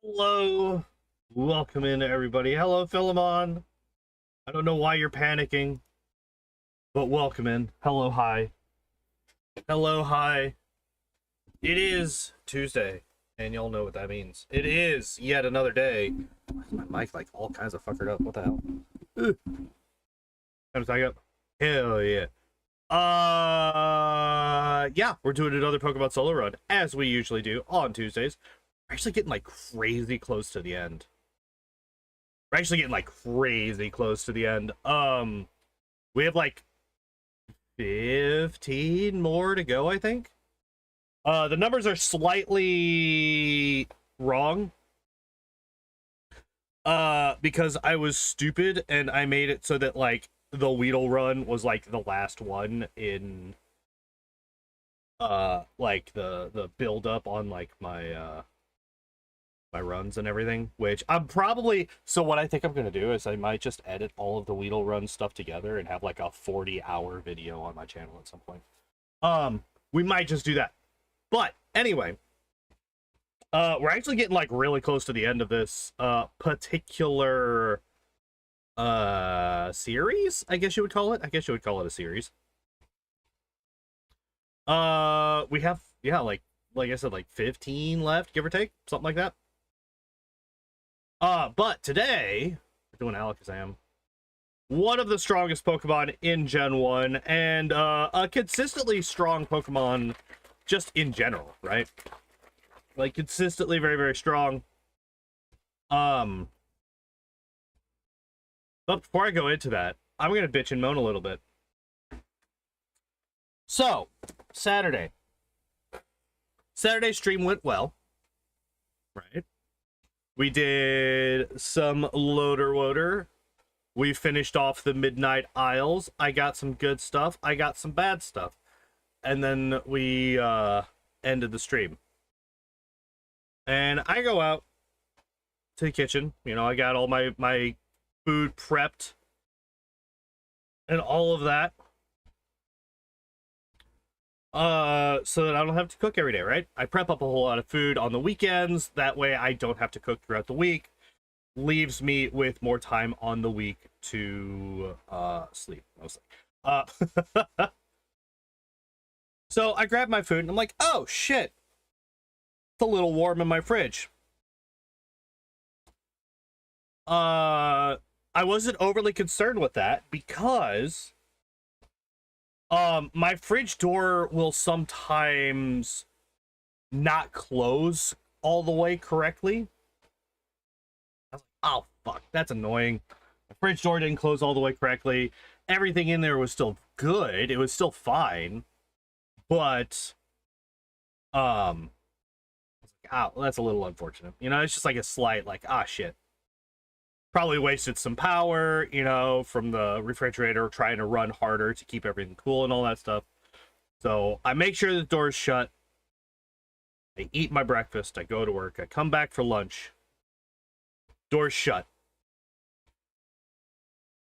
Hello. Welcome in, everybody. Hello, Philemon. I don't know why you're panicking, but welcome in. Hello, hi. Hello, hi. It is Tuesday, and y'all know what that means. It is yet another day. Why is my mic like all kinds of fuckered up? What the hell? Ugh. Time to back up. Hell yeah. Yeah, we're doing another Pokemon Solo Run, as we usually do on Tuesdays. We're actually getting like crazy close to the end. We're actually getting like crazy close to the end. We have like 15 more to go, I think. The numbers are slightly wrong. Because I was stupid and I made it so that like the Weedle run was like the last one in like the build up on like my my runs and everything, which I'm probably, so what I think I'm gonna do is I might just edit all of the Weedle run stuff together and have like a 40-hour video on my channel at some point. We might just do that. But anyway, we're actually getting like really close to the end of this particular series, I guess you would call it. I guess you would call it a series. We have, yeah, like I said, like 15 left, give or take, something like that. But today, we're doing Alakazam. One of the strongest Pokemon in Gen 1, and a consistently strong Pokemon just in general, right? Like, consistently very, very strong. But before I go into that, I'm gonna bitch and moan a little bit. So, Saturday stream went well, right? We did some loader woder. We finished off the Midnight Isles. I got some good stuff. I got some bad stuff. And then we ended the stream. And I go out to the kitchen. You know, I got all my food prepped and all of that. So that I don't have to cook every day, right? I prep up a whole lot of food on the weekends. That way I don't have to cook throughout the week. Leaves me with more time on the week to sleep, mostly. So I grab my food and I'm like, oh shit, it's a little warm in my fridge. I wasn't overly concerned with that because my fridge door will sometimes not close all the way correctly. I was like, oh fuck, that's annoying. My fridge door didn't close all the way correctly. Everything in there was still good. It was still fine. But I was like, oh, well, that's a little unfortunate. You know, it's just like a slight like, ah shit. Probably wasted some power, you know, from the refrigerator trying to run harder to keep everything cool and all that stuff. So I make sure the door is shut. I eat my breakfast. I go to work. I come back for lunch. Door's shut.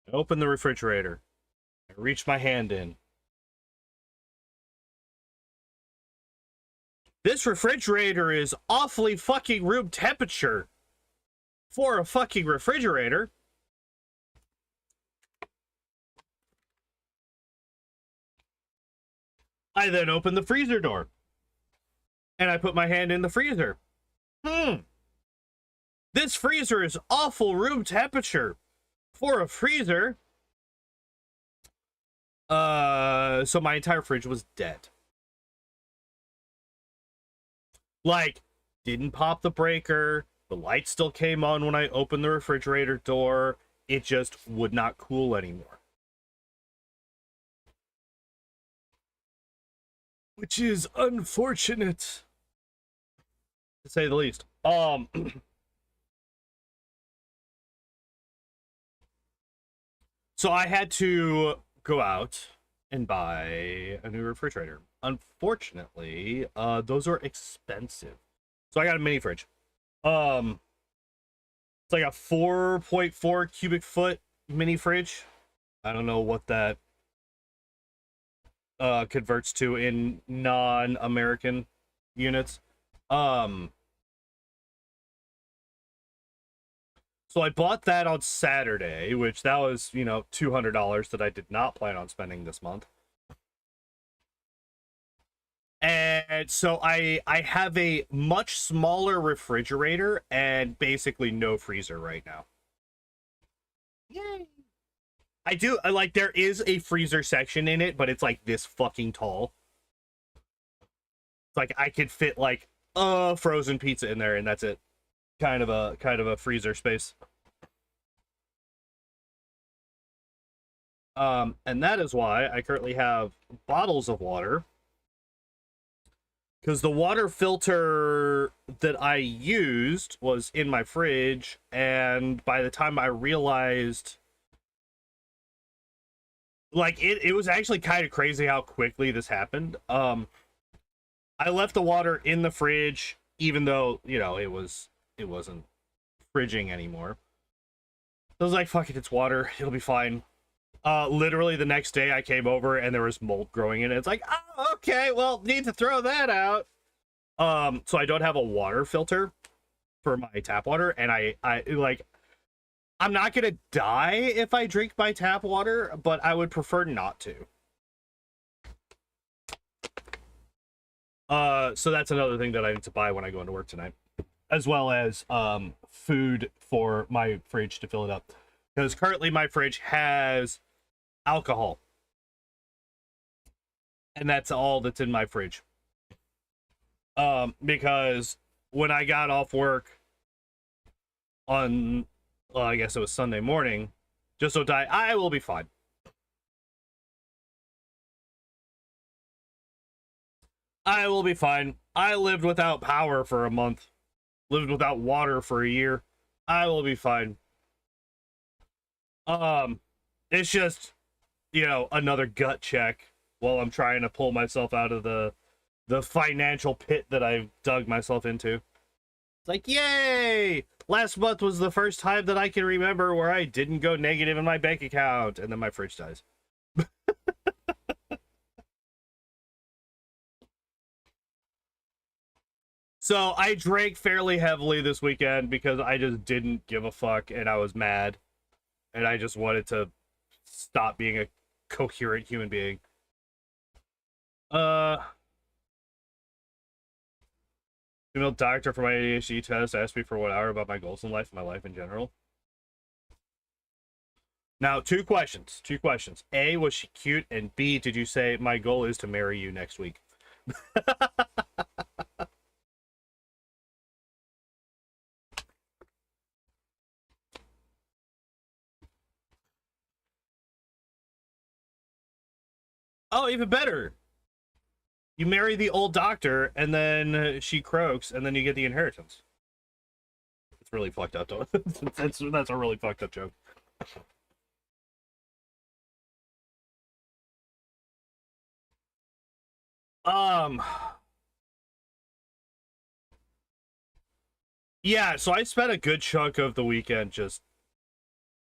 I open the refrigerator. I reach my hand in. This refrigerator is awfully fucking room temperature for a fucking refrigerator. I then open the freezer door. And I put my hand in the freezer. This freezer is awful room temperature for a freezer. So my entire fridge was dead. Like, didn't pop the breaker. The light still came on when I opened the refrigerator door. It just would not cool anymore. Which is unfortunate, to say the least. So I had to go out and buy a new refrigerator. Unfortunately, those are expensive. So I got a mini fridge. It's like a 4.4 cubic foot mini fridge. I don't know what that converts to in non-American units. So I bought that on Saturday, which that was, you know, $200 that I did not plan on spending this month. And so I have a much smaller refrigerator and basically no freezer right now. Yay. I do like, there is a freezer section in it, but it's like this fucking tall. It's like I could fit like a frozen pizza in there and that's it. Kind of a freezer space. And that is why I currently have bottles of water. Because the water filter that I used was in my fridge, and by the time I realized, like, it was actually kind of crazy how quickly this happened. I left the water in the fridge, even though, you know, it wasn't fridging anymore. I was like, fuck it, it's water, it'll be fine. Literally the next day I came over and there was mold growing in it. It's like, oh, okay, well, need to throw that out. So I don't have a water filter for my tap water, and I like, I'm not gonna die if I drink my tap water, but I would prefer not to. So that's another thing that I need to buy when I go into work tonight, as well as food for my fridge to fill it up, because currently my fridge has alcohol, and that's all that's in my fridge. Because when I got off work on, well, I guess it was Sunday morning, just so I will be fine. I will be fine. I lived without power for a month, lived without water for a year. I will be fine. It's just, you know, another gut check while I'm trying to pull myself out of the financial pit that I've dug myself into. It's like, yay! Last month was the first time that I can remember where I didn't go negative in my bank account, and then my fridge dies. So I drank fairly heavily this weekend because I just didn't give a fuck and I was mad. And I just wanted to stop being a coherent human being. Female doctor for my ADHD test asked me for 1 hour about my goals in life and my life in general. Now, two questions. A, was she cute? And B, did you say my goal is to marry you next week? Oh, even better. You marry the old doctor, and then she croaks, and then you get the inheritance. It's really fucked up, though. That's a really fucked up joke. Yeah, so I spent a good chunk of the weekend just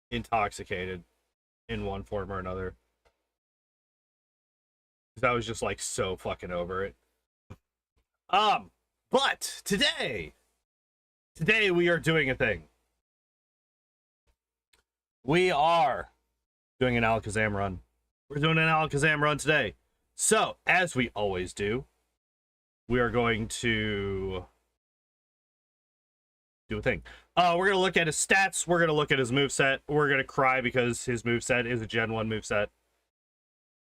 intoxicated in one form or another. Because I was just like so fucking over it. But today we are doing a thing. We are doing an Alakazam run. We're doing an Alakazam run today. So, as we always do, we are going to do a thing. We're going to look at his stats. We're going to look at his moveset. We're going to cry because his moveset is a Gen 1 moveset.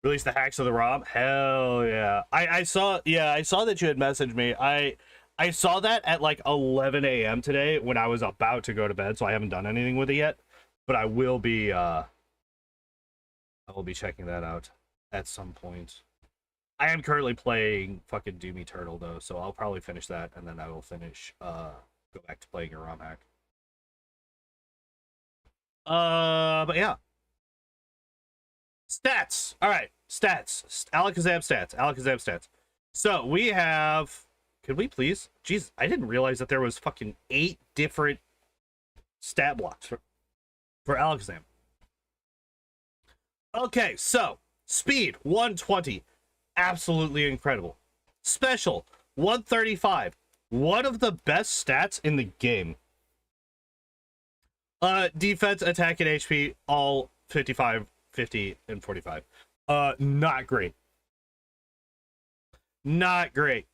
Release the hacks of the ROM. Hell yeah. I saw that you had messaged me. I saw that at like 11 a.m. today when I was about to go to bed, so I haven't done anything with it yet. But I will be checking that out at some point. I am currently playing fucking Doom Eternal though, so I'll probably finish that and then I will finish go back to playing a ROM hack. But yeah. Stats. All right, stats. Alakazam stats. So we have. Could we please? Jeez, I didn't realize that there was fucking 8 different stat blocks for Alakazam. Okay, so speed 120, absolutely incredible. Special 135, one of the best stats in the game. Defense, attack, and HP, all 55, 50, and 45. Not great. Not great.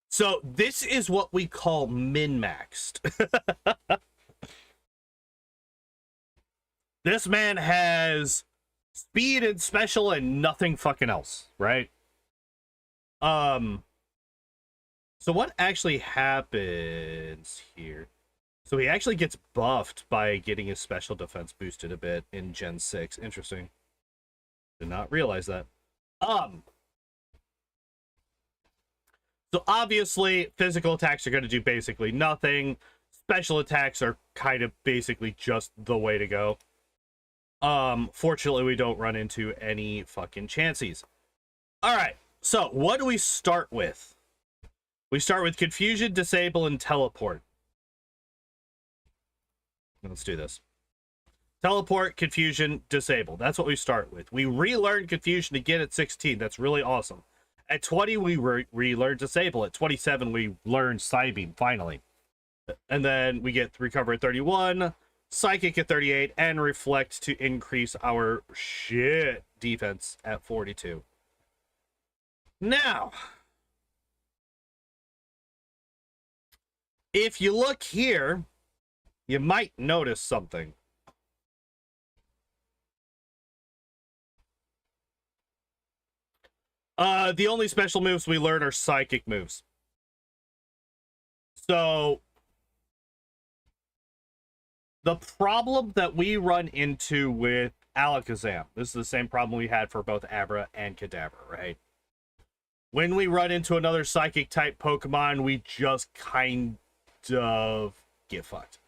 So this is what we call min-maxed. This man has speed and special and nothing fucking else, right? So what actually happens here? So he actually gets buffed by getting his special defense boosted a bit in Gen 6. Interesting. Did not realize that. So obviously, physical attacks are going to do basically nothing. Special attacks are kind of basically just the way to go. Fortunately, we don't run into any fucking chances. All right, so what do we start with? We start with Confusion, Disable, and Teleport. Let's do this. Teleport, Confusion, Disable. That's what we start with. We relearn Confusion again at 16. That's really awesome. At 20, we relearn Disable. At 27, we learn Psybeam, finally. And then we get Recover at 31, Psychic at 38, and Reflect to increase our shit defense at 42. Now, if you look here, you might notice something. The only special moves we learn are psychic moves. So the problem that we run into with Alakazam, this is the same problem we had for both Abra and Kadabra, right? When we run into another psychic type Pokemon, we just kind of get fucked.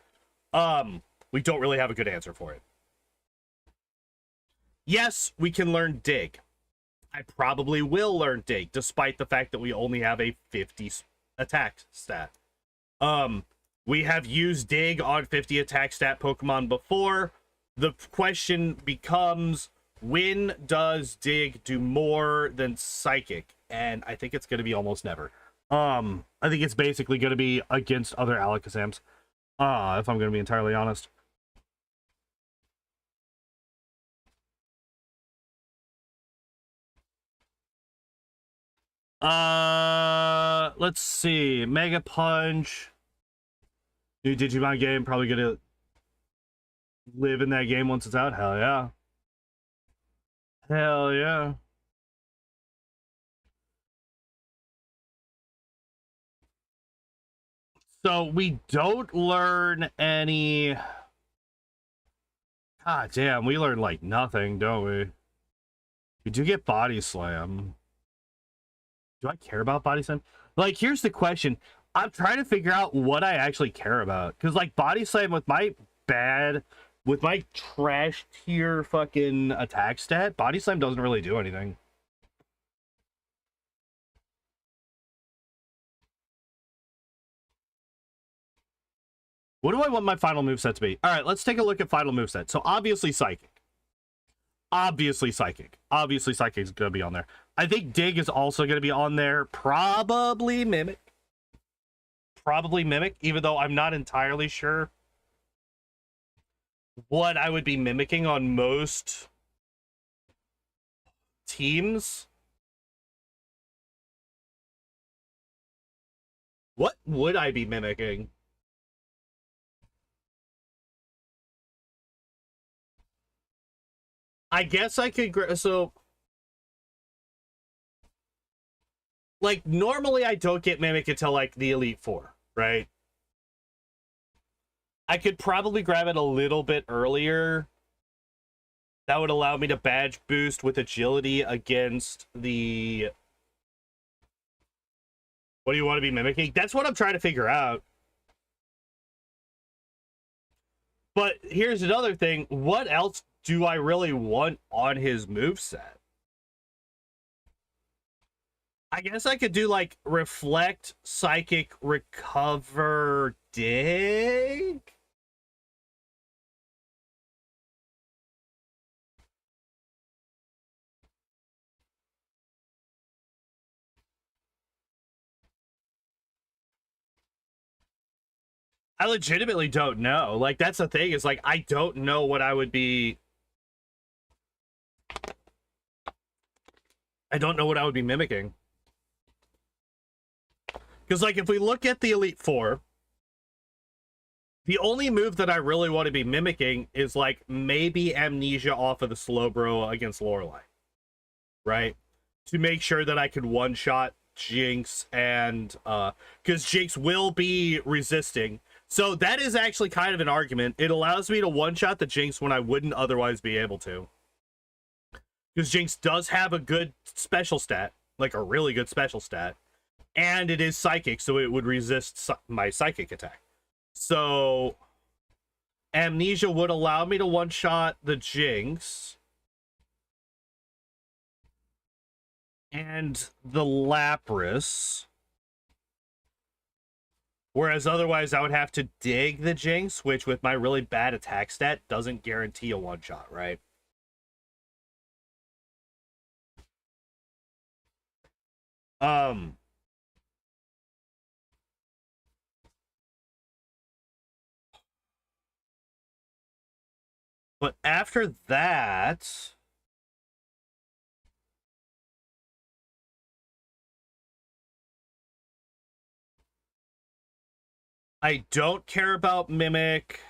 We don't really have a good answer for it. Yes, we can learn Dig. I probably will learn Dig, despite the fact that we only have a 50 attack stat. We have used Dig on 50 attack stat Pokemon before. The question becomes, when does Dig do more than Psychic? And I think it's going to be almost never. I think it's basically going to be against other Alakazams, if I'm going to be entirely honest. Let's see. Mega Punch. New Digimon game, probably gonna live in that game once it's out. Hell yeah. Hell yeah. So we don't learn any. God damn, we learn like nothing, don't we? We do get Body Slam. Do I care about Body Slam? Like, here's the question. I'm trying to figure out what I actually care about. Because, like, Body Slam with my trash tier fucking attack stat, Body Slam doesn't really do anything. What do I want my final moveset to be? All right, let's take a look at final moveset. So, obviously, Psychic. Obviously, Psychic. Obviously, Psychic is going to be on there. I think Dig is also going to be on there. Probably Mimic. Probably Mimic, even though I'm not entirely sure what I would be mimicking on most teams. What would I be mimicking? I guess I could, so like normally I don't get Mimic until like the Elite Four, right? I could probably grab it a little bit earlier. That would allow me to badge boost with agility against the... What do you want to be mimicking? That's what I'm trying to figure out. But here's another thing. What else do I really want on his moveset? I guess I could do like Reflect, Psychic, Recover, Dig? I legitimately don't know. Like, that's the thing, is like, I don't know what I would be. I don't know what I would be mimicking. Because, like, if we look at the Elite Four, the only move that I really want to be mimicking is, like, maybe Amnesia off of the Slowbro against Lorelei. Right? To make sure that I could one-shot Jinx and, because Jinx will be resisting. So that is actually kind of an argument. It allows me to one-shot the Jinx when I wouldn't otherwise be able to. Because Jinx does have a good special stat, like a really good special stat. And it is psychic, so it would resist my psychic attack. So Amnesia would allow me to one-shot the Jinx. And the Lapras. Whereas otherwise I would have to dig the Jinx, which with my really bad attack stat doesn't guarantee a one-shot, right? But after that, I don't care about Mimic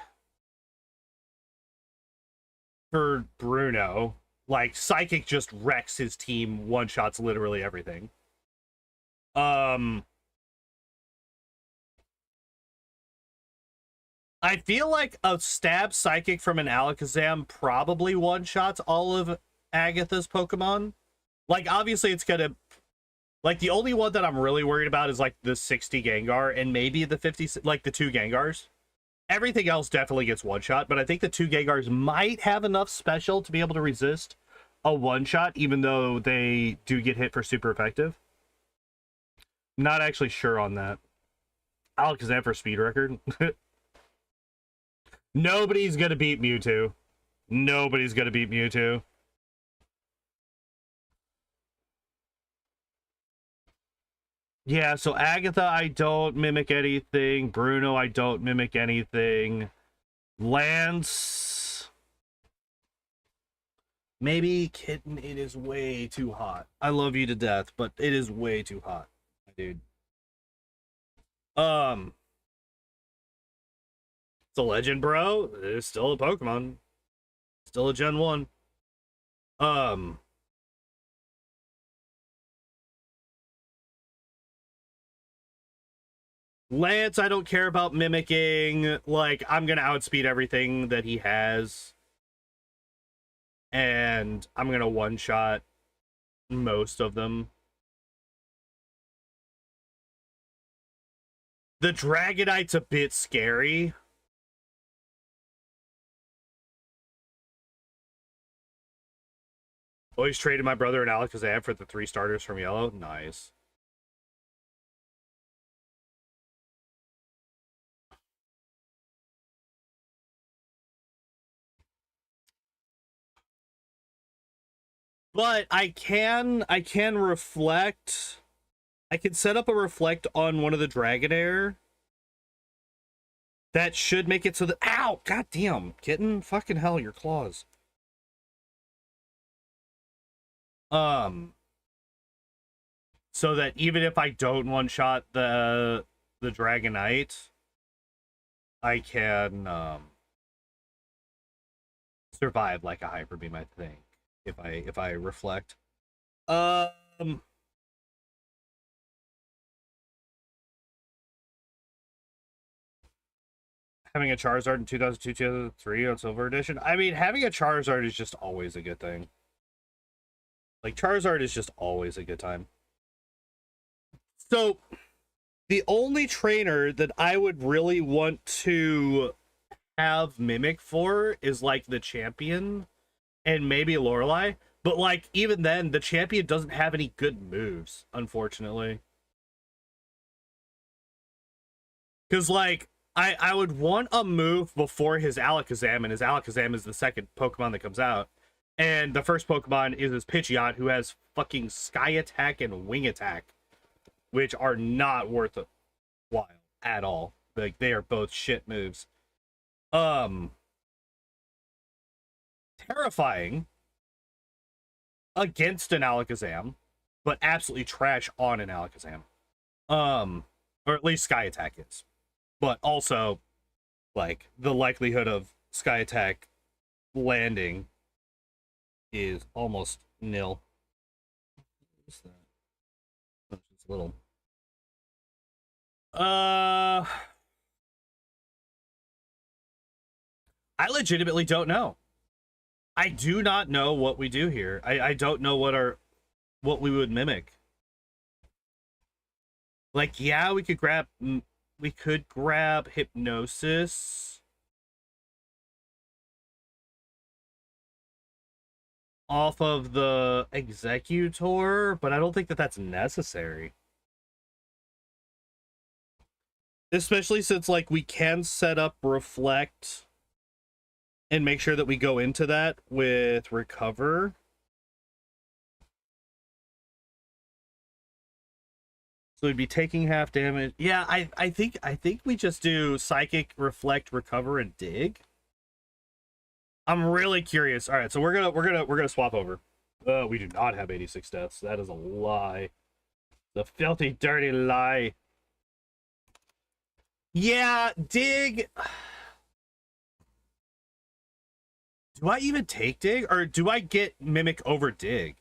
for Bruno. Like, Psychic just wrecks his team, one-shots literally everything. I feel like a stab Psychic from an Alakazam probably one-shots all of Agatha's Pokemon. Like, obviously it's gonna... Like, the only one that I'm really worried about is, like, the 60 Gengar and maybe the 50... Like, the 2 Gengars. Everything else definitely gets one-shot, but I think the 2 Gengars might have enough special to be able to resist a one-shot, even though they do get hit for super effective. Not actually sure on that. Alakazam for speed record. Nobody's gonna beat Mewtwo. Nobody's gonna beat Mewtwo. Yeah, so Agatha, I don't mimic anything. Bruno, I don't mimic anything. Lance... Maybe Kitten, it is way too hot. I love you to death, but it is way too hot, my dude. It's a legend, bro. It's still a Pokemon. Still a Gen 1. Lance, I don't care about mimicking. Like, I'm gonna outspeed everything that he has. And I'm gonna one-shot most of them. The Dragonite's a bit scary. Always traded my brother and Alakazam for the 3 starters from Yellow. Nice. But I can reflect. I can set up a reflect on one of the Dragonair. That should make it so that... Ow! Goddamn, kitten. Fucking hell, your claws. So that even if I don't one-shot the Dragonite, I can survive like a Hyper Beam, I think. If I reflect. Having a Charizard in 2002, 2003 on Silver Edition. I mean, having a Charizard is just always a good thing. Like, Charizard is just always a good time. So, the only trainer that I would really want to have Mimic for is, like, the Champion and maybe Lorelei. But, like, even then, the Champion doesn't have any good moves, unfortunately. Because, like, I would want a move before his Alakazam, and his Alakazam is the second Pokemon that comes out. And the first Pokemon is his Pidgeot, who has fucking Sky Attack and Wing Attack, which are not worth a while at all. Like, they are both shit moves. Terrifying against an Alakazam, but absolutely trash on an Alakazam. Or at least Sky Attack is. But also, like, the likelihood of Sky Attack landing is almost nil. What's that? Oh, it's a little. I legitimately don't know. I do not know what we do here. I don't know what we would mimic. Like, yeah, we could grab Hypnosis off of the Executor, but I don't think that that's necessary. Especially since, like, we can set up Reflect and make sure that we go into that with Recover. So we'd be taking half damage. Yeah, I think we just do Psychic, Reflect, Recover, and Dig. I'm really curious. All right, so we're gonna swap over. We do not have 86 deaths. That is a lie. The filthy, dirty lie. Yeah, Dig. Do I even take Dig, or do I get Mimic over Dig?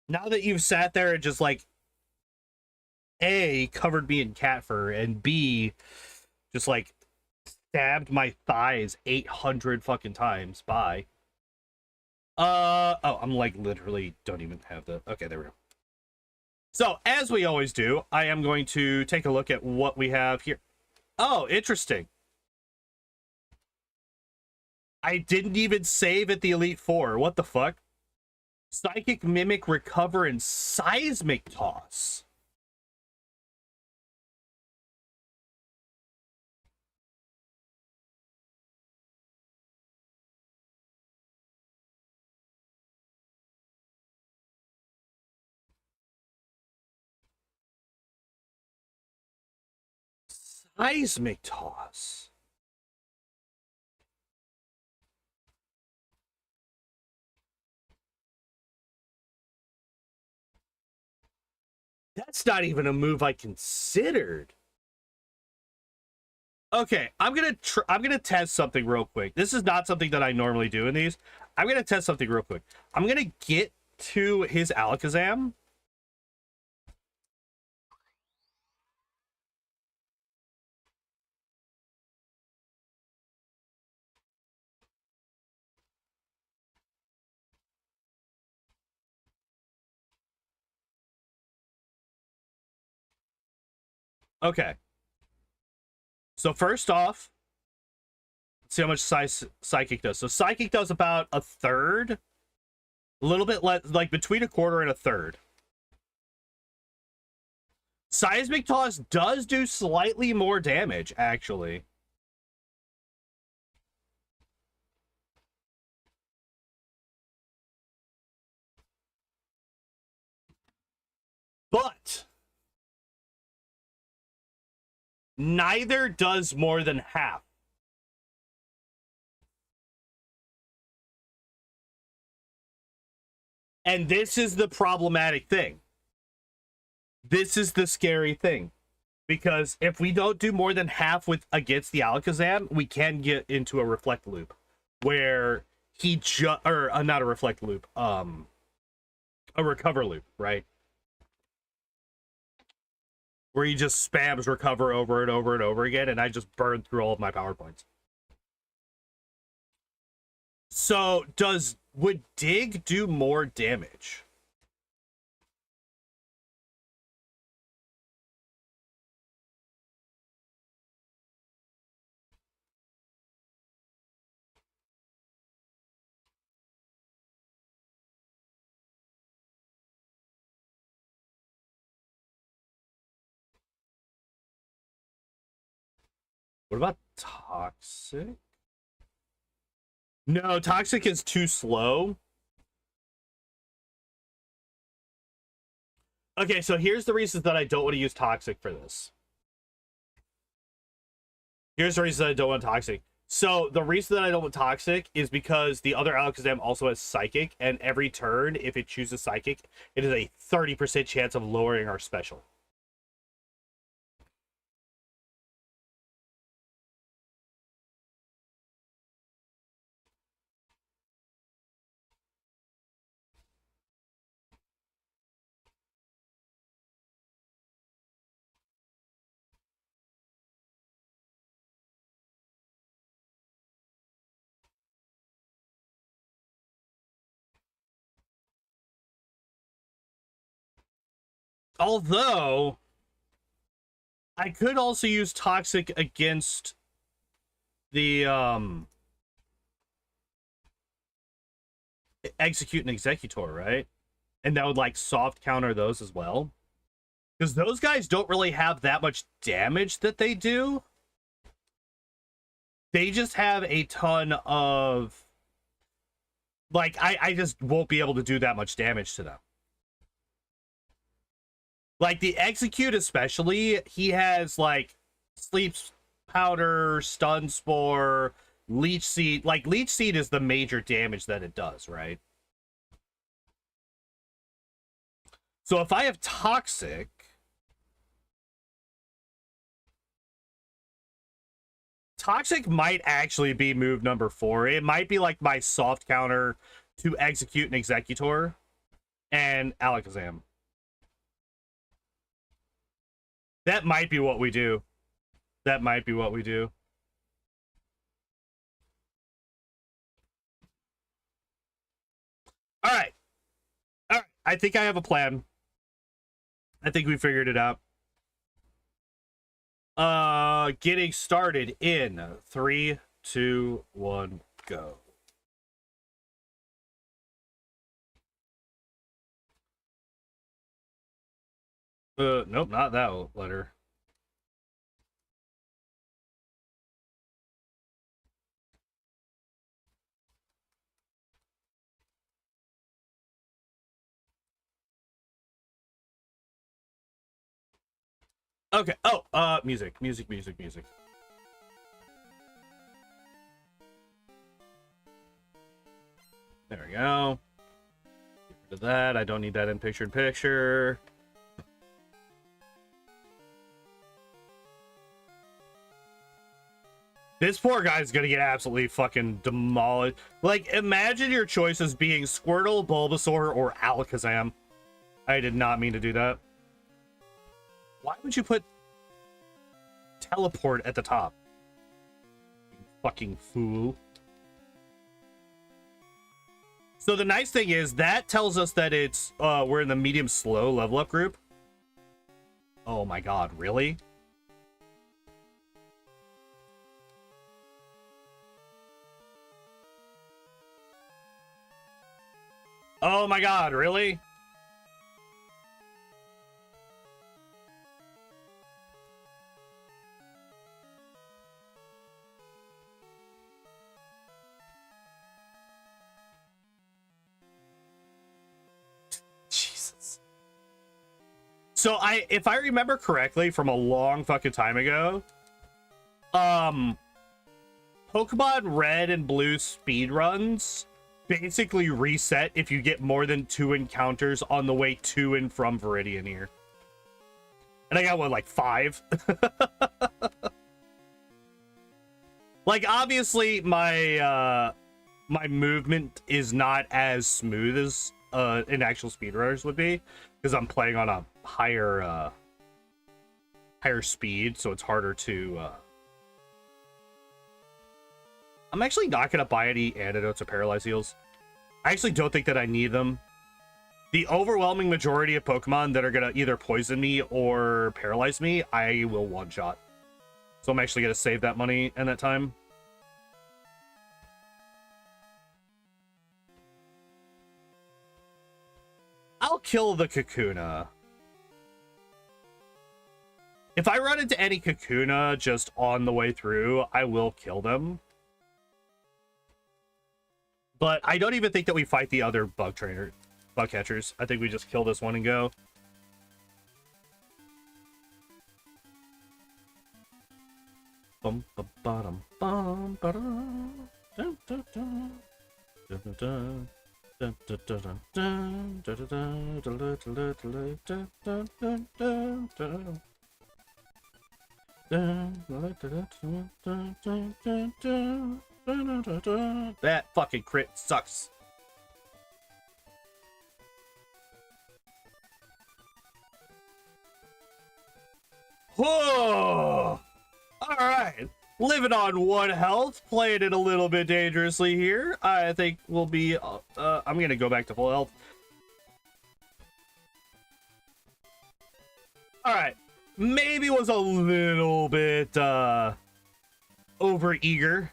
Now that you've sat there and just, like, A, covered me in cat fur, and B, just, like, stabbed my thighs 800 fucking times. Bye. Oh, I'm, like, literally don't even have the... Okay, there we go. So, as we always do, I am going to take a look at what we have here. Oh, interesting. I didn't even save at the Elite Four. What the fuck? Psychic, Mimic, Recover, and Seismic Toss. Seismic Toss. That's not even a move I considered. Okay, I'm gonna test something real quick. This is not something that I normally do in these. I'm gonna test something real quick. I'm gonna get to his Alakazam. Okay. So first off, let's see how much Psychic does. So Psychic does about a third. A little bit less, like between a quarter and a third. Seismic Toss does do slightly more damage, actually. But neither does more than half. And this is the problematic thing. This is the scary thing. Because if we don't do more than half with against the Alakazam, we can get into a Reflect loop. Where he not a Reflect loop, a Recover loop, right? Where he just spams Recover over and over and over again, and I just burn through all of my power points. So, would Dig do more damage? What about Toxic? No, Toxic is too slow. Okay, so here's the reasons that I don't want to use Toxic for this. Here's the reason that I don't want Toxic. So the reason that I don't want Toxic is because the other Alakazam also has Psychic, and every turn, if it chooses Psychic, it is a 30% chance of lowering our special. Although, I could also use Toxic against the Execute and Executor, right? And that would like soft counter those as well. Because those guys don't really have that much damage that they do. They just have a ton of... Like, I just won't be able to do that much damage to them. Like, the Execute especially, he has, like, Sleep Powder, Stun Spore, Leech Seed. Like, Leech Seed is the major damage that it does, right? So if I have Toxic... Toxic might actually be move number 4. It might be, like, my soft counter to Execute and Executor and Alakazam. That might be what we do. That might be what we do. All right. All right. I think I have a plan. I think we figured it out. Getting started in 3, 2, 1, go. Nope, not that letter. Okay. Oh, music. There we go. Get rid of that. I don't need that in picture-in-picture. This poor guy's gonna get absolutely fucking demolished. Like, imagine your choices being Squirtle, Bulbasaur, or Alakazam. I did not mean to do that. Why would you put Teleport at the top? You fucking fool. So the nice thing is that tells us that it's we're in the medium slow level up group. Oh my god, really? Oh my god, really? Jesus. So if I remember correctly from a long fucking time ago, Pokemon Red and Blue speedruns basically reset if you get more than 2 encounters on the way to and from Viridian here. And I got one like 5. Like, obviously my my movement is not as smooth as an actual speedrunners would be, because I'm playing on a higher speed, so it's harder to I'm actually not going to buy any antidotes or paralyze heals. I actually don't think that I need them. The overwhelming majority of Pokemon that are going to either poison me or paralyze me, I will one-shot. So I'm actually going to save that money and that time. I'll kill the Kakuna. If I run into any Kakuna just on the way through, I will kill them. But I don't even think that we fight the other bug catchers. I think we just kill this one and go. Bum ba bum bum ba dum dum dum dum dum that fucking crit sucks. Whoa! All right, living on 1 health, playing it a little bit dangerously here. I think we'll be. I'm gonna go back to full health. All right, maybe was a little bit over eager.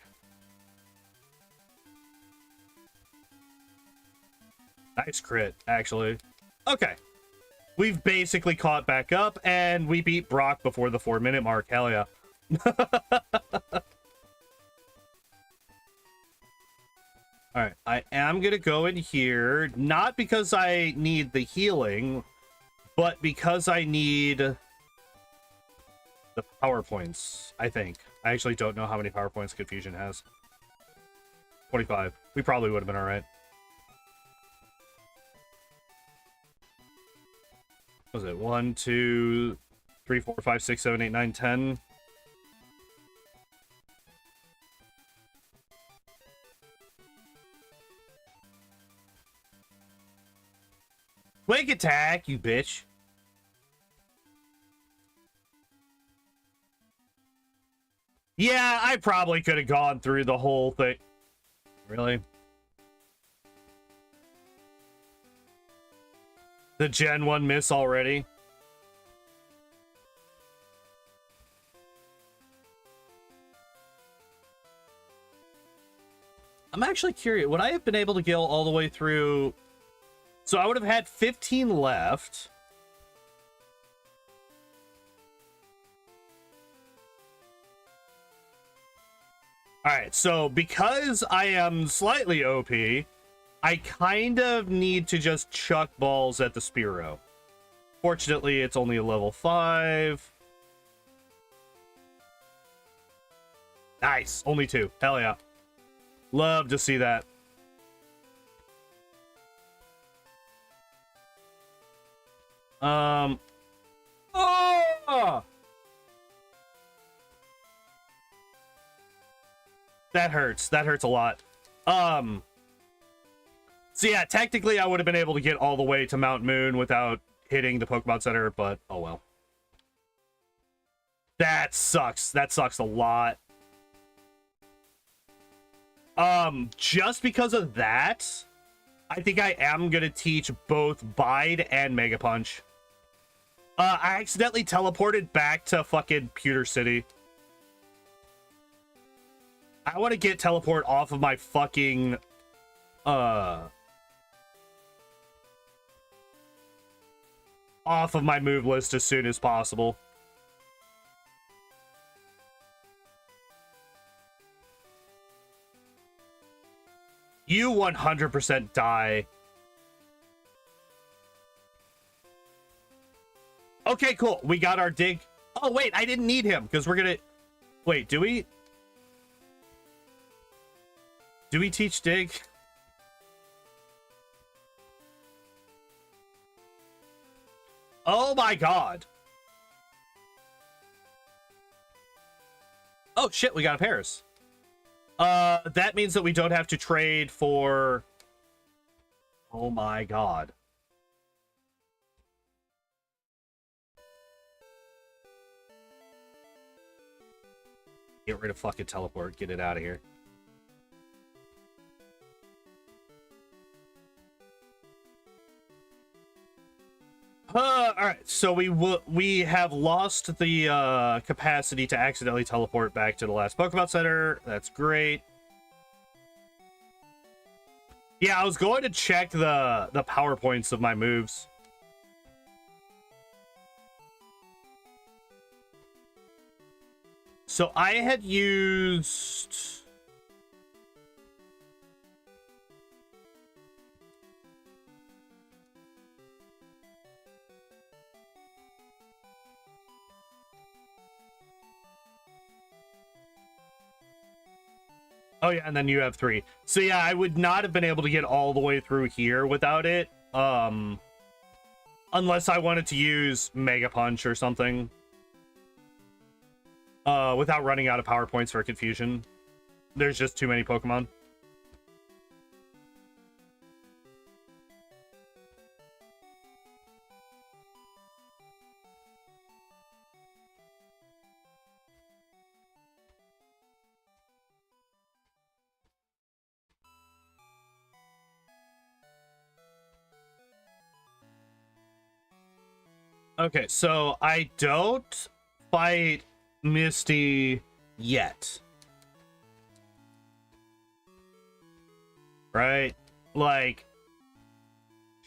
Nice crit, actually. Okay. We've basically caught back up, and we beat Brock before the 4-minute mark. Hell yeah. Alright, I am gonna go in here, not because I need the healing, but because I need the power points, I think. I actually don't know how many power points Confusion has. 25. We probably would have been alright. What was it? 1, 2, 3, 4, 5, 6, 7, 8, 9, 10. Quick attack, you bitch. Yeah, I probably could have gone through the whole thing. Really? The Gen 1 miss already? I'm actually curious. Would I have been able to go all the way through? So I would have had 15 left. Alright, so because I am slightly OP, I kind of need to just chuck balls at the Spearow. Fortunately, it's only a level 5. Nice, only 2. Hell yeah. Love to see that. Oh! That hurts. That hurts a lot. So yeah, technically I would have been able to get all the way to Mount Moon without hitting the Pokemon Center, but oh well. That sucks. That sucks a lot. Just because of that, I think I am gonna teach both Bide and Mega Punch. I accidentally teleported back to fucking Pewter City. I want to get teleport off of my fucking off of my move list as soon as possible. You 100% die. Okay, cool. We got our dig. Oh, wait, I didn't need him because we're gonna... Wait, do we? Do we teach dig? Oh my god. Oh shit, we got a Paris. That means that we don't have to trade for... Oh my god. Get rid of fucking teleport. Get it out of here. All right, so we have lost the capacity to accidentally teleport back to the last Pokemon Center. That's great. Yeah, I was going to check the power points of my moves. So I had used... Oh yeah, and then you have 3. So yeah, I would not have been able to get all the way through here without it. Unless I wanted to use Mega Punch or something. Without running out of power points for confusion. There's just too many Pokemon. Okay, so I don't fight Misty yet. Right? Like,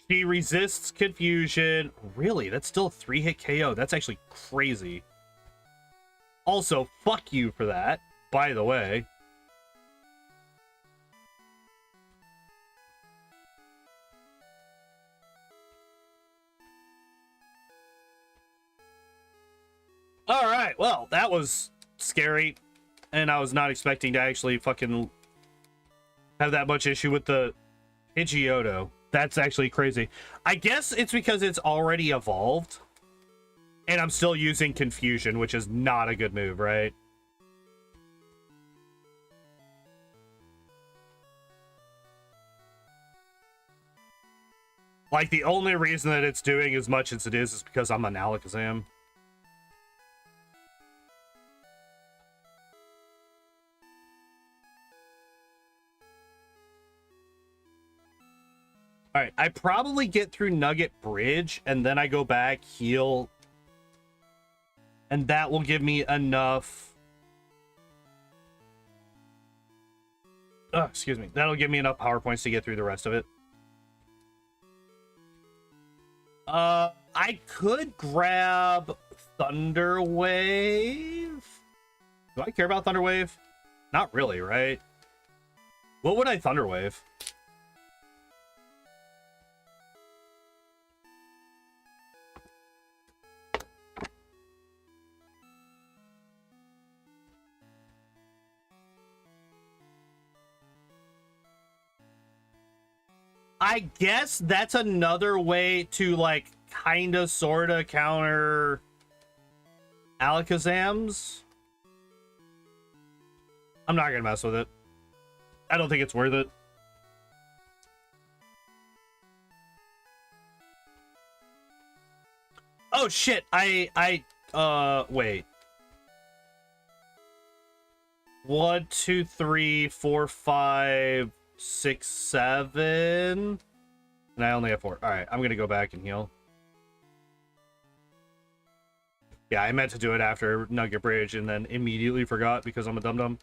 she resists confusion. Really? That's still a 3-hit KO. That's actually crazy. Also, fuck you for that, by the way. All right, well, that was scary, and I was not expecting to actually fucking have that much issue with the Pidgeotto. That's actually crazy. I guess it's because it's already evolved, and I'm still using Confusion, which is not a good move, right? Like, the only reason that it's doing as much as it is because I'm an Alakazam. All right, I probably get through Nugget Bridge, and then I go back, heal, and that will give me enough... excuse me. That'll give me enough power points to get through the rest of it. I could grab Thunder Wave. Do I care about Thunder Wave? Not really, right? What would I Thunder Wave? I guess that's another way to, like, kind of, sort of counter Alakazams. I'm not gonna mess with it. I don't think it's worth it. Oh shit, wait. 1, 2, 3, 4, 5, 6, 7. And I only have 4. Alright, I'm gonna go back and heal. Yeah, I meant to do it after Nugget Bridge and then immediately forgot because I'm a dum-dum.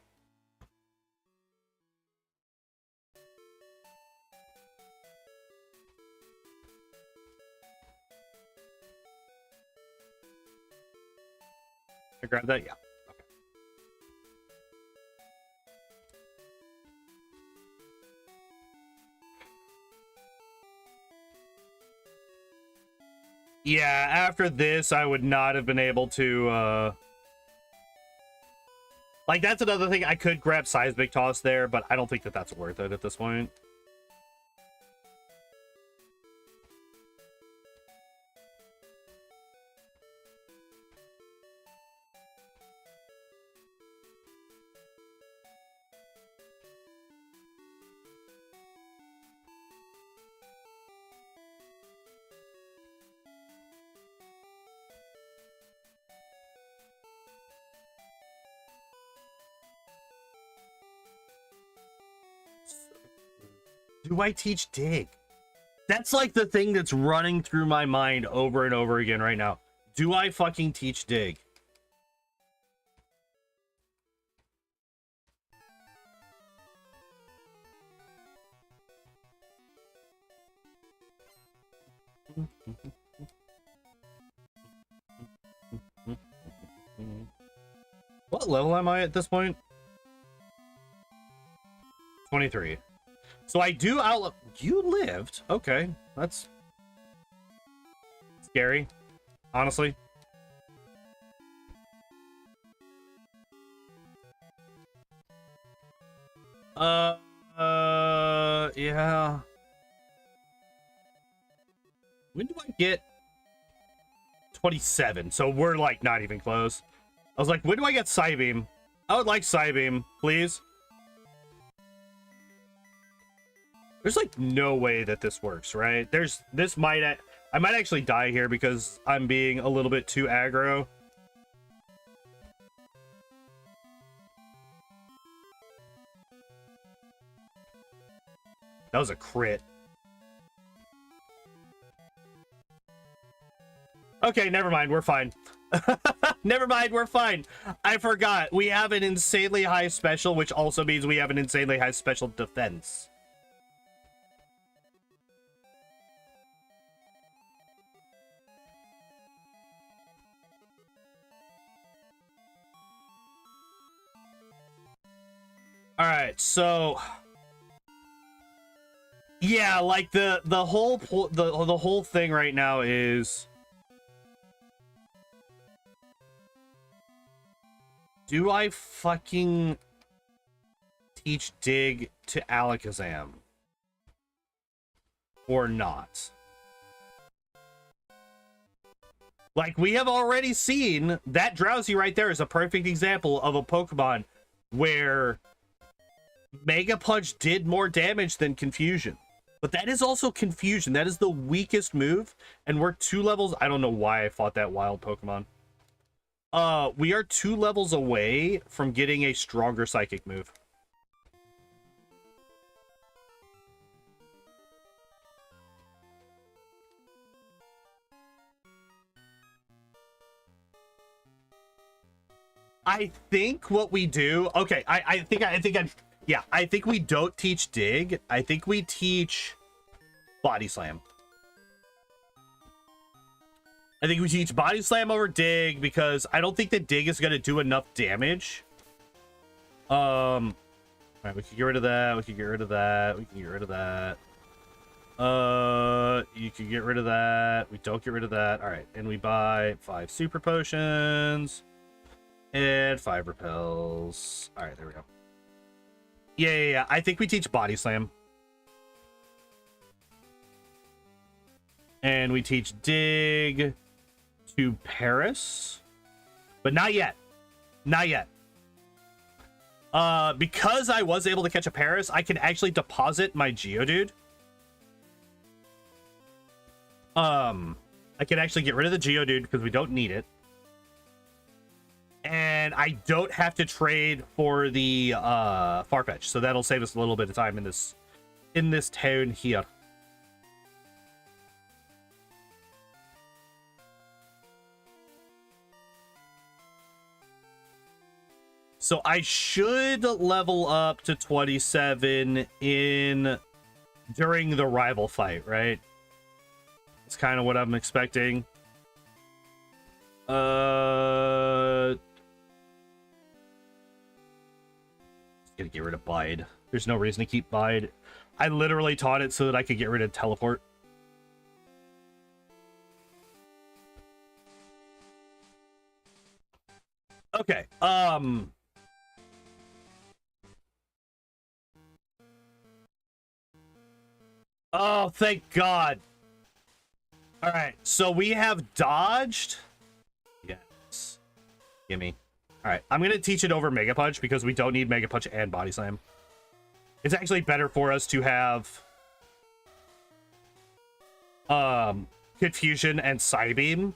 I grabbed that? Yeah. Okay. Yeah, after this, I would not have been able to, like, that's another thing. I could grab Seismic Toss there, but I don't think that that's worth it at this point. Do I teach Dig? That's like the thing that's running through my mind over and over again right now. Do I fucking teach Dig? What level am I at this point? 23. So I do outlive. You lived. Okay, that's scary, honestly. Yeah. When do I get 27? So we're like not even close. I was like, when do I get Psybeam? I would like Psybeam, please. There's like no way that this works, right? I might actually die here because I'm being a little bit too aggro. That was a crit. Okay, never mind. We're fine. Never mind. We're fine. I forgot. We have an insanely high special, which also means we have an insanely high special defense. All right, so yeah, like the whole thing right now is, do I fucking teach Dig to Alakazam or not? Like, we have already seen that Drowsy right there is a perfect example of a Pokemon where Mega Punch did more damage than Confusion. But that is also Confusion. That is the weakest move. And we're 2 levels. I don't know why I fought that wild Pokemon. We are 2 levels away from getting a stronger Psychic move. I think what we do... Okay, I think we don't teach Dig. I think we teach Body Slam. I think we teach Body Slam over Dig because I don't think that Dig is going to do enough damage. All right, we can get rid of that. We can get rid of that. We can get rid of that. You can get rid of that. We don't get rid of that. All right, and we buy 5 Super Potions and 5 Repels. All right, there we go. Yeah. I think we teach Body Slam. And we teach Dig to Paris. But not yet. Not yet. Because I was able to catch a Paris, I can actually deposit my Geodude. I can actually get rid of the Geodude because we don't need it. And I don't have to trade for the Farfetch, so that'll save us a little bit of time in this town here. So I should level up to 27 during the rival fight, right? That's kind of what I'm expecting. Gonna get rid of Bide. There's no reason to keep Bide. I literally taught it so that I could get rid of Teleport. Okay, oh, thank God. All right, so we have dodged. Yes. Gimme. All right, I'm going to teach it over Mega Punch because we don't need Mega Punch and Body Slam. It's actually better for us to have Confusion and Psybeam.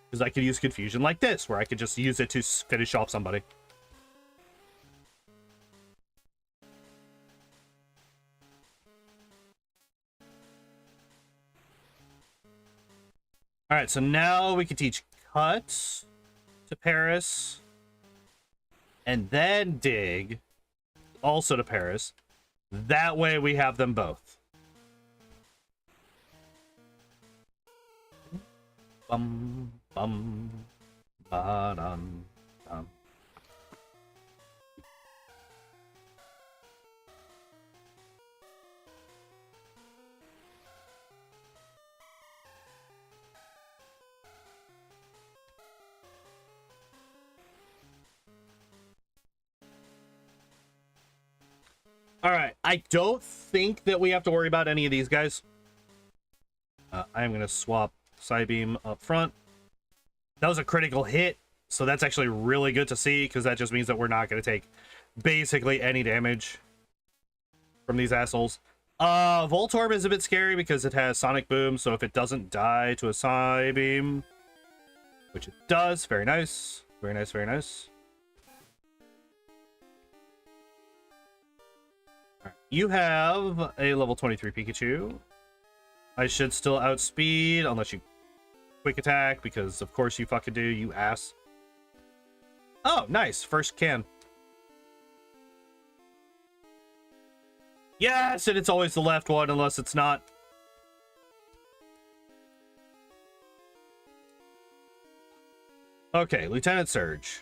Because I could use Confusion like this, where I could just use it to finish off somebody. All right, so now we can teach Cut to Paris. And then Dig also to Paris. That way we have them both. Bum, bum, ba-dum, dum. All right, I don't think that we have to worry about any of these guys. I'm going to swap Psybeam up front. That was a critical hit, so that's actually really good to see, because that just means that we're not going to take basically any damage from these assholes. Voltorb is a bit scary because it has Sonic Boom, so if it doesn't die to a Psybeam, which it does, very nice. Very nice, very nice. You have a level 23 Pikachu. I should still outspeed, unless you quick attack, because of course you fucking do, you ass. Oh, nice. First can. Yes, and it's always the left one, unless it's not. Okay, Lieutenant Surge.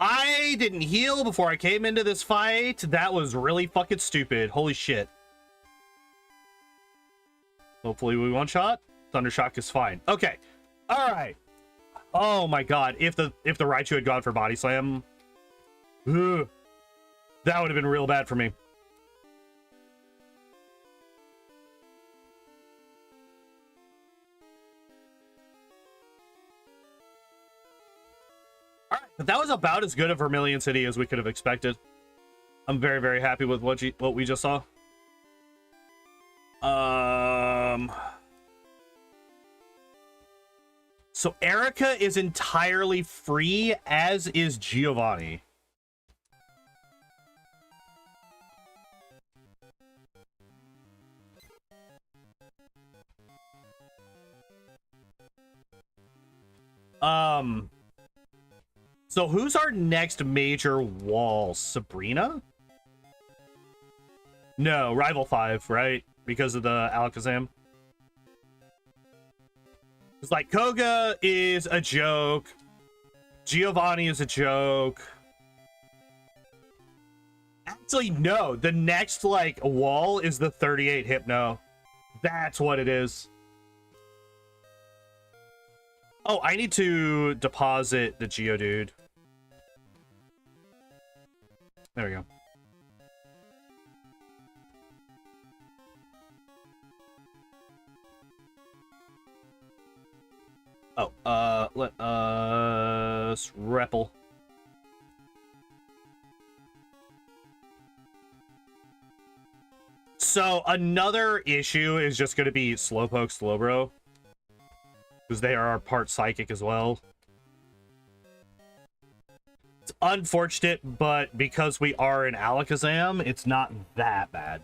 I didn't heal before I came into this fight. That was really fucking stupid. Holy shit. Hopefully we one-shot. Thundershock is fine. Okay. All right. Oh my god. If the Raichu had gone for Body Slam, ugh, that would have been real bad for me. But that was about as good a Vermilion City as we could have expected. I'm very, very happy with what we just saw. So Erica is entirely free, as is Giovanni. So who's our next major wall? Sabrina? No, Rival 5, right? Because of the Alakazam. It's like Koga is a joke. Giovanni is a joke. Actually, no. The next, like, wall is the 38 Hypno. That's what it is. Oh, I need to deposit the Geodude. There we go. Oh, let us repel. So another issue is just going to be Slowpoke, Slowbro, because they are part psychic as well. It's unfortunate, but because we are in Alakazam, it's not that bad.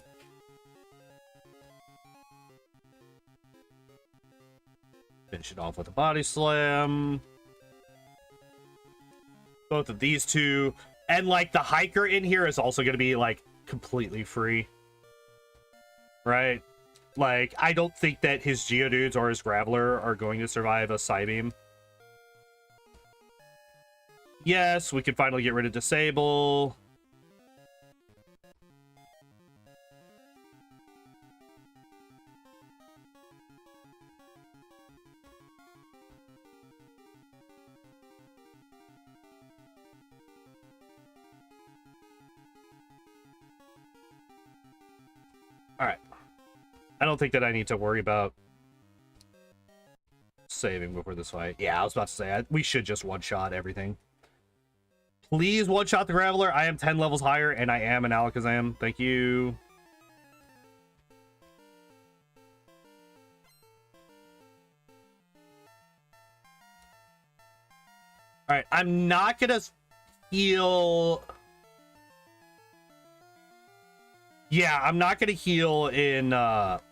Finish it off with a Body Slam. Both of these two. And, like, the Hiker in here is also going to be, like, completely free. Right? Like, I don't think that his Geodudes or his Graveler are going to survive a Psybeam. Yes, we can finally get rid of Disable. Alright. I don't think that I need to worry about saving before this fight. Yeah, I was about to say, we should just one-shot everything. Please one-shot the Graveler. I am 10 levels higher, and I am an Alakazam. Thank you. Alright, I'm not gonna heal... Yeah, I'm not gonna heal in,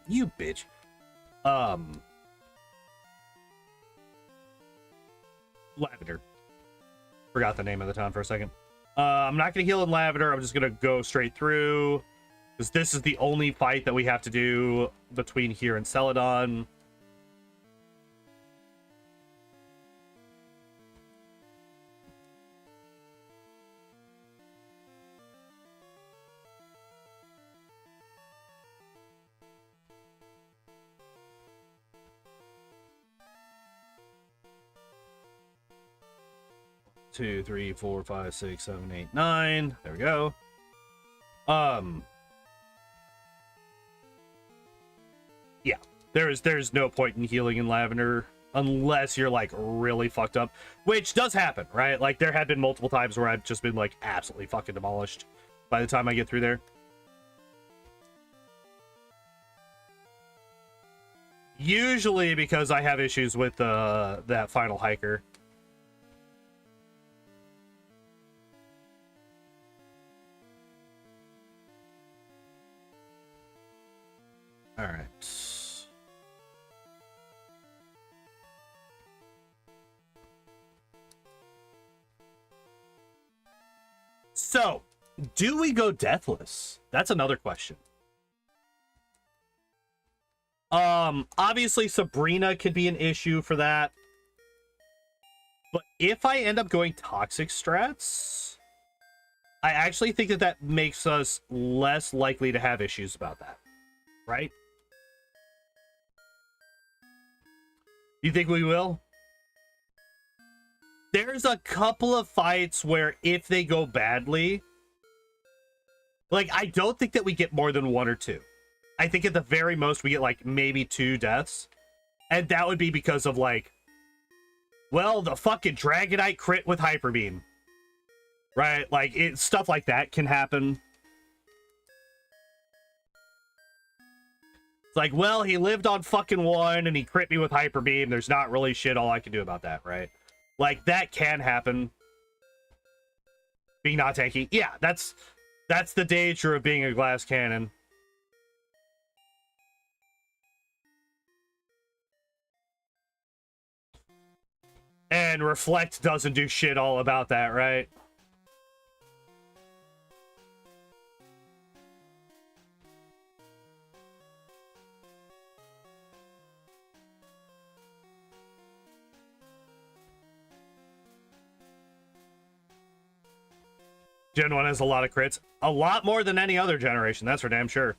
you bitch. Lavender. Forgot the name of the town for a second. I'm not gonna heal in Lavender. I'm just gonna go straight through, because this is the only fight that we have to do between here and Celadon. Two, three, four, five, six, seven, eight, nine. There we go. Yeah, there's no point in healing in lavender unless you're like really fucked up, which does happen, right? Like there have been multiple times where I've just been like absolutely fucking demolished by the time I get through there. Usually because I have issues with that final hiker. All right. So, do we go deathless? That's another question. Obviously Sabrina could be an issue for that. But if I end up going toxic strats, I actually think that that makes us less likely to have issues about that. Right? You think we will? There's a couple of fights where if they go badly, like, I don't think that we get more than 1 or 2. I think at the very most we get, like, maybe 2 deaths. And that would be because of, like, well, the fucking Dragonite crit with Hyper Beam. Right? Like, stuff like that can happen. It's like, well, he lived on fucking 1 and he crit me with Hyper Beam. There's not really shit all I can do about that, right? Like, that can happen. Being not tanky. Yeah, that's the danger of being a glass cannon. And Reflect doesn't do shit all about that, right? Gen 1 has a lot of crits. A lot more than any other generation, that's for damn sure.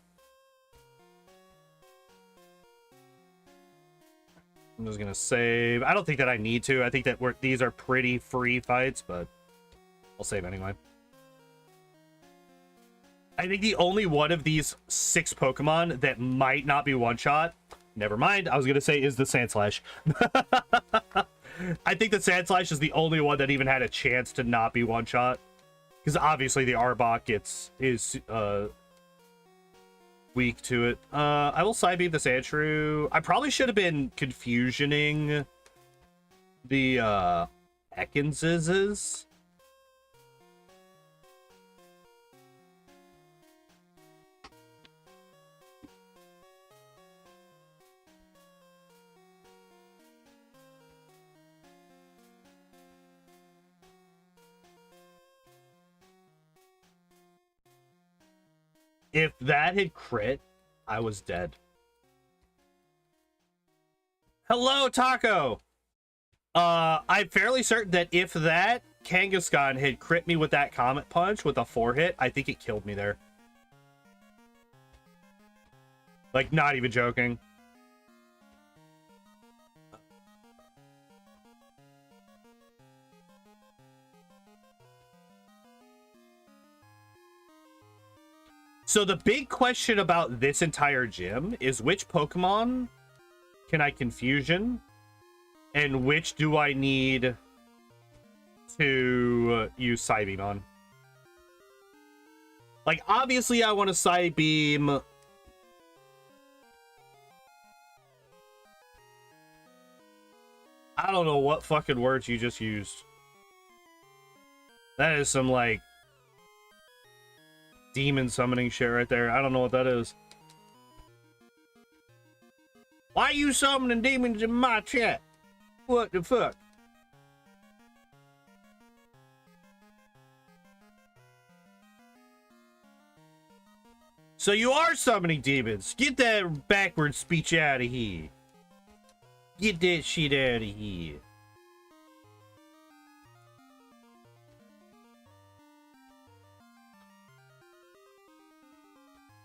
I'm just gonna save. I don't think that I need to. I think that these are pretty free fights, but I'll save anyway. I think the only one of these 6 Pokemon that might not be one-shot, never mind, I was gonna say, is the Sandslash. I think the Sandslash is the only one that even had a chance to not be one-shot. Because obviously the Arbok is weak to it. I will side beam the Sandshrew. I probably should have been confusioning the Ekinses. If that had crit, I was dead. Hello, Taco! I'm fairly certain that if that Kangaskhan had crit me with that Comet Punch with a 4-hit, I think it killed me there. Like, not even joking. So the big question about this entire gym is which Pokemon can I Confusion and which do I need to use Psybeam on? Like, obviously I want to Psybeam I don't know what fucking words you just used. That is some, like, demon summoning shit right there. I don't know what that is. Why are you summoning demons in my chat? What the fuck? So you are summoning demons. Get that backward speech out of here. Get that shit out of here.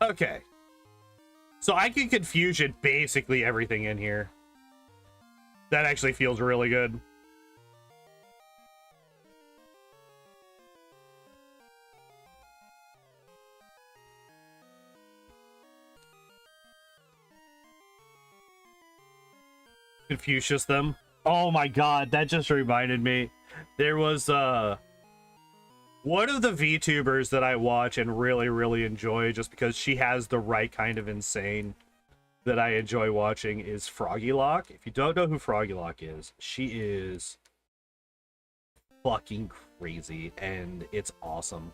Okay. So I can Confusion basically everything in here. That actually feels really good. Confucius them. Oh my god, that just reminded me. There was one of the VTubers that I watch and really enjoy just because she has the right kind of insane that I enjoy watching is Froggy Lock. If you don't know who Froggy Lock is, she is fucking crazy and it's awesome.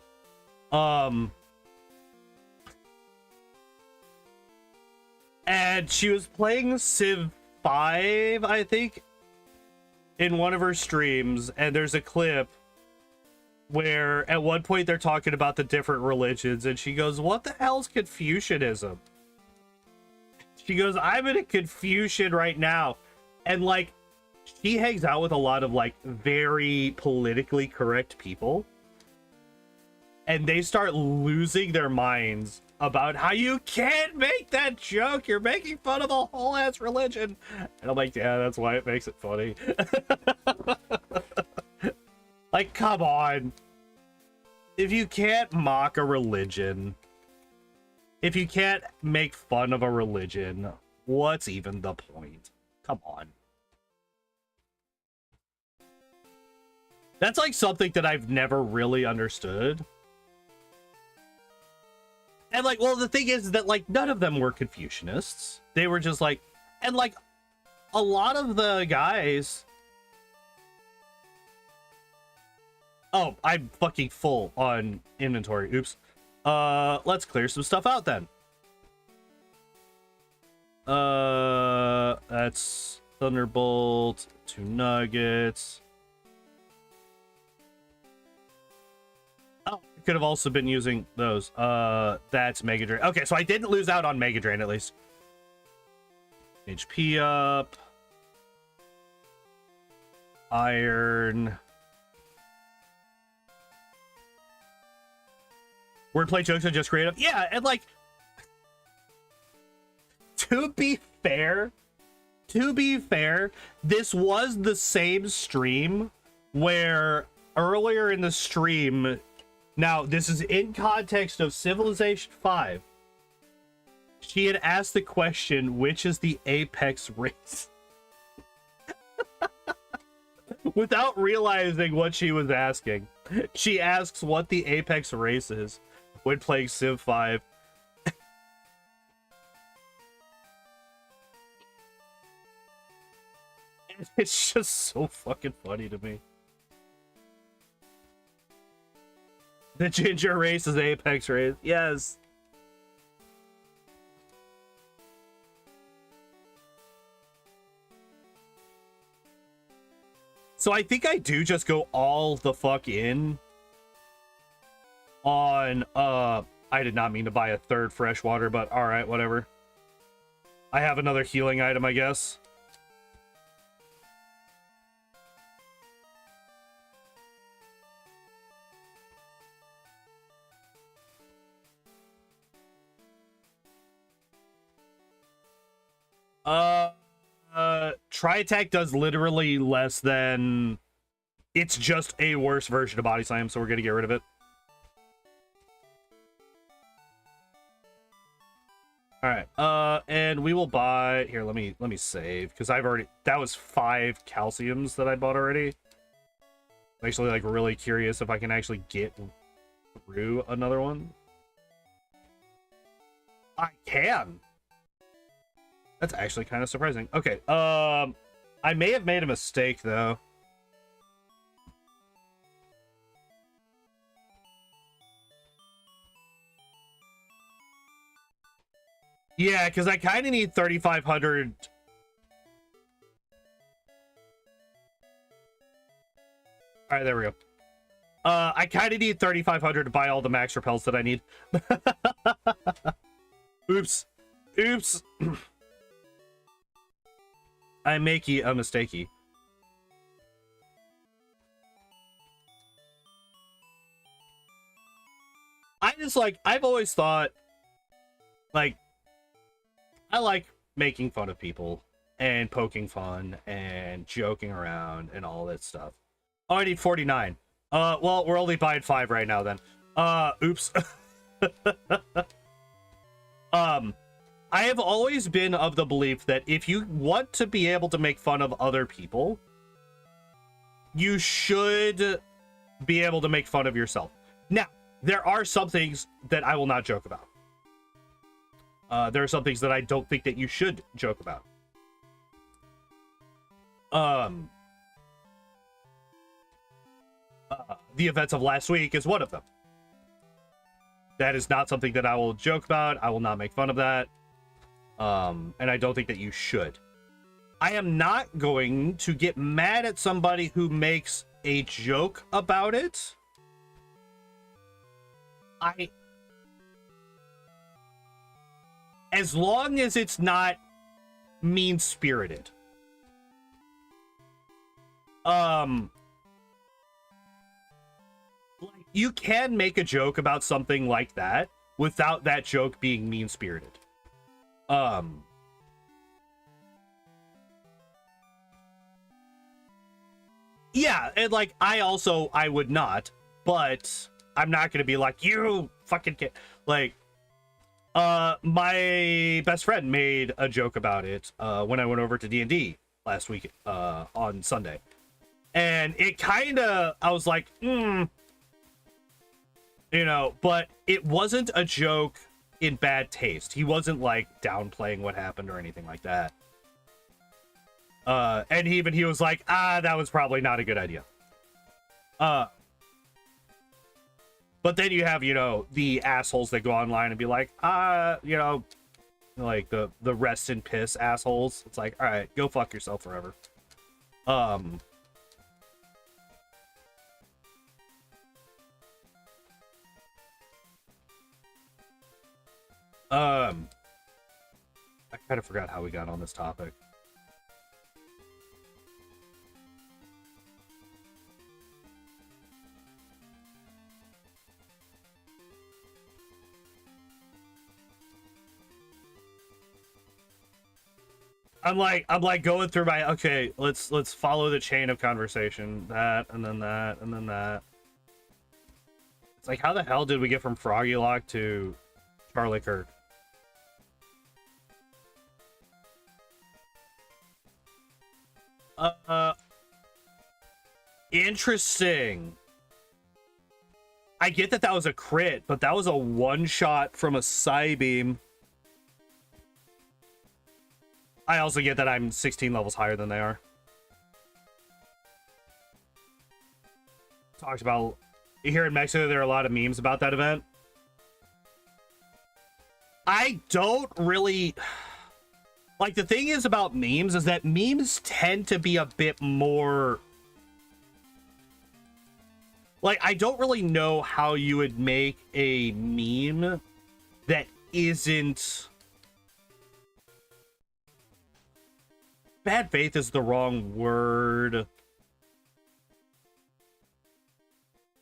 And she was playing Civ 5, I think, in one of her streams, and there's a clip where at one point they're talking about the different religions, and she goes, "What the hell's Confucianism?" She goes, "I'm in a Confucian right now." And like, she hangs out with a lot of like very politically correct people, and they start losing their minds about how you can't make that joke. You're making fun of a whole ass religion. And I'm like, yeah, that's why it makes it funny. Like, come on. If you can't mock a religion, if you can't make fun of a religion, what's even the point? Come on. That's like something that I've never really understood. And like, well, the thing is that like none of them were Confucianists. They were just like, and like a lot of the guys. Oh, I'm fucking full on inventory. Oops. Let's clear some stuff out then. That's Thunderbolt, 2 nuggets. Oh, I could have also been using those. That's Mega Drain. Okay, so I didn't lose out on Mega Drain at least. HP up. Iron. Wordplay jokes are just creative. Yeah, and like, to be fair, this was the same stream where earlier in the stream, now this is in context of Civilization 5, she had asked the question, which is the apex race? Without realizing what she was asking. She asks what the apex race is when playing Civ 5. It's just so fucking funny to me. The ginger race is apex race. Yes. So I think I do just go all the fuck in on, I did not mean to buy a third freshwater, but all right, whatever. I have another healing item, I guess. Tri-attack does literally less than... It's just a worse version of Body Slam, so we're gonna get rid of it. Alright, and we will buy... Here, let me save, because I've already... That was 5 calciums that I bought already. I'm actually, like, really curious if I can actually get through another one. I can! That's actually kind of surprising. Okay, I may have made a mistake, though. Yeah, because I kind of need 3,500. All right, there we go. I kind of need 3,500 to buy all the max repels that I need. Oops. Oops. I make a mistakey. I just like, I've always thought, like, I like making fun of people and poking fun and joking around and all that stuff. Oh, I need 49. Well, we're only buying 5 right now then. Oops. I have always been of the belief that if you want to be able to make fun of other people, you should be able to make fun of yourself. Now, there are some things that I will not joke about. There are some things that I don't think that you should joke about. The events of last week is one of them. That is not something that I will joke about. I will not make fun of that. And I don't think that you should. I am not going to get mad at somebody who makes a joke about it. As long as it's not mean-spirited. Like, you can make a joke about something like that without that joke being mean-spirited. Yeah, and like I would not, but I'm not gonna be like, you fucking kid. Like, my best friend made a joke about it when I went over to D&D last week on Sunday, and it kind of, I was like, you know, but it wasn't a joke in bad taste. He wasn't like downplaying what happened or anything like that. And he was like, that was probably not a good idea. But then you have, you know, the assholes that go online and be like, you know, like the rest in piss assholes. It's like, all right, go fuck yourself forever. I kind of forgot how we got on this topic. I'm like going through my, okay, let's follow the chain of conversation. That, and then that, and then that. It's like, how the hell did we get from Froggy Lock to Charlie Kirk? Interesting. I get that was a crit, but that was a one-shot from a Psybeam. I also get that I'm 16 levels higher than they are. Talked about, here in Mexico, there are a lot of memes about that event. I don't really... Like, the thing is about memes is that memes tend to be a bit more... Like, I don't really know how you would make a meme that isn't... Bad faith is the wrong word.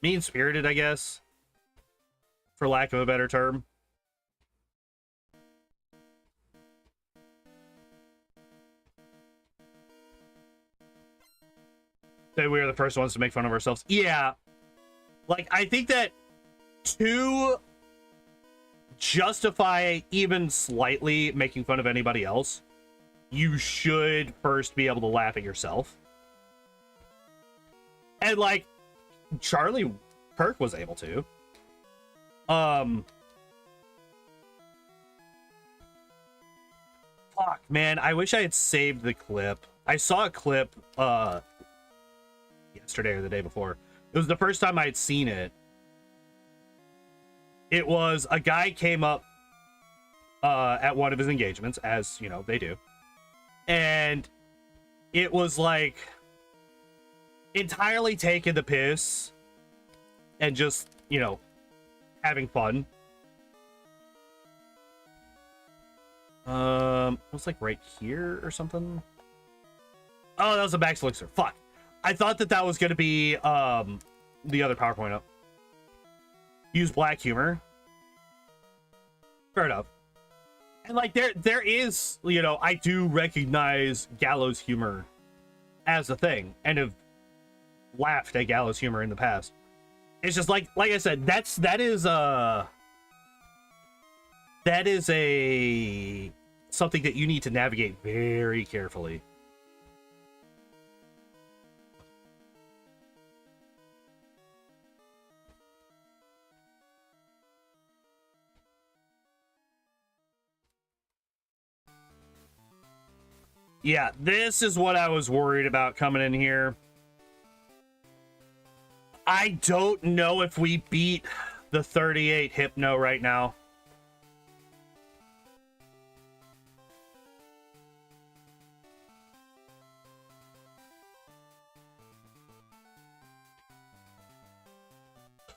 Mean-spirited, I guess. For lack of a better term. That we are the first ones to make fun of ourselves. Yeah. Like, I think that to justify even slightly making fun of anybody else, you should first be able to laugh at yourself. And like Charlie Kirk was able to. Fuck, man, I wish I had saved the clip. I saw a clip yesterday or the day before. It was the first time I had seen it. It was a guy came up at one of his engagements, as you know they do. And it was like entirely taking the piss and just, you know, having fun. It was like right here or something. Oh, that was a Max Elixir. Fuck. I thought that was going to be the other PowerPoint up. Use black humor. Fair enough. And like there is, you know, I do recognize gallows humor as a thing and have laughed at gallows humor in the past. It's just like I said, that is that is a something that you need to navigate very carefully. Yeah, this is what I was worried about coming in here. I don't know if we beat the 38 Hypno right now.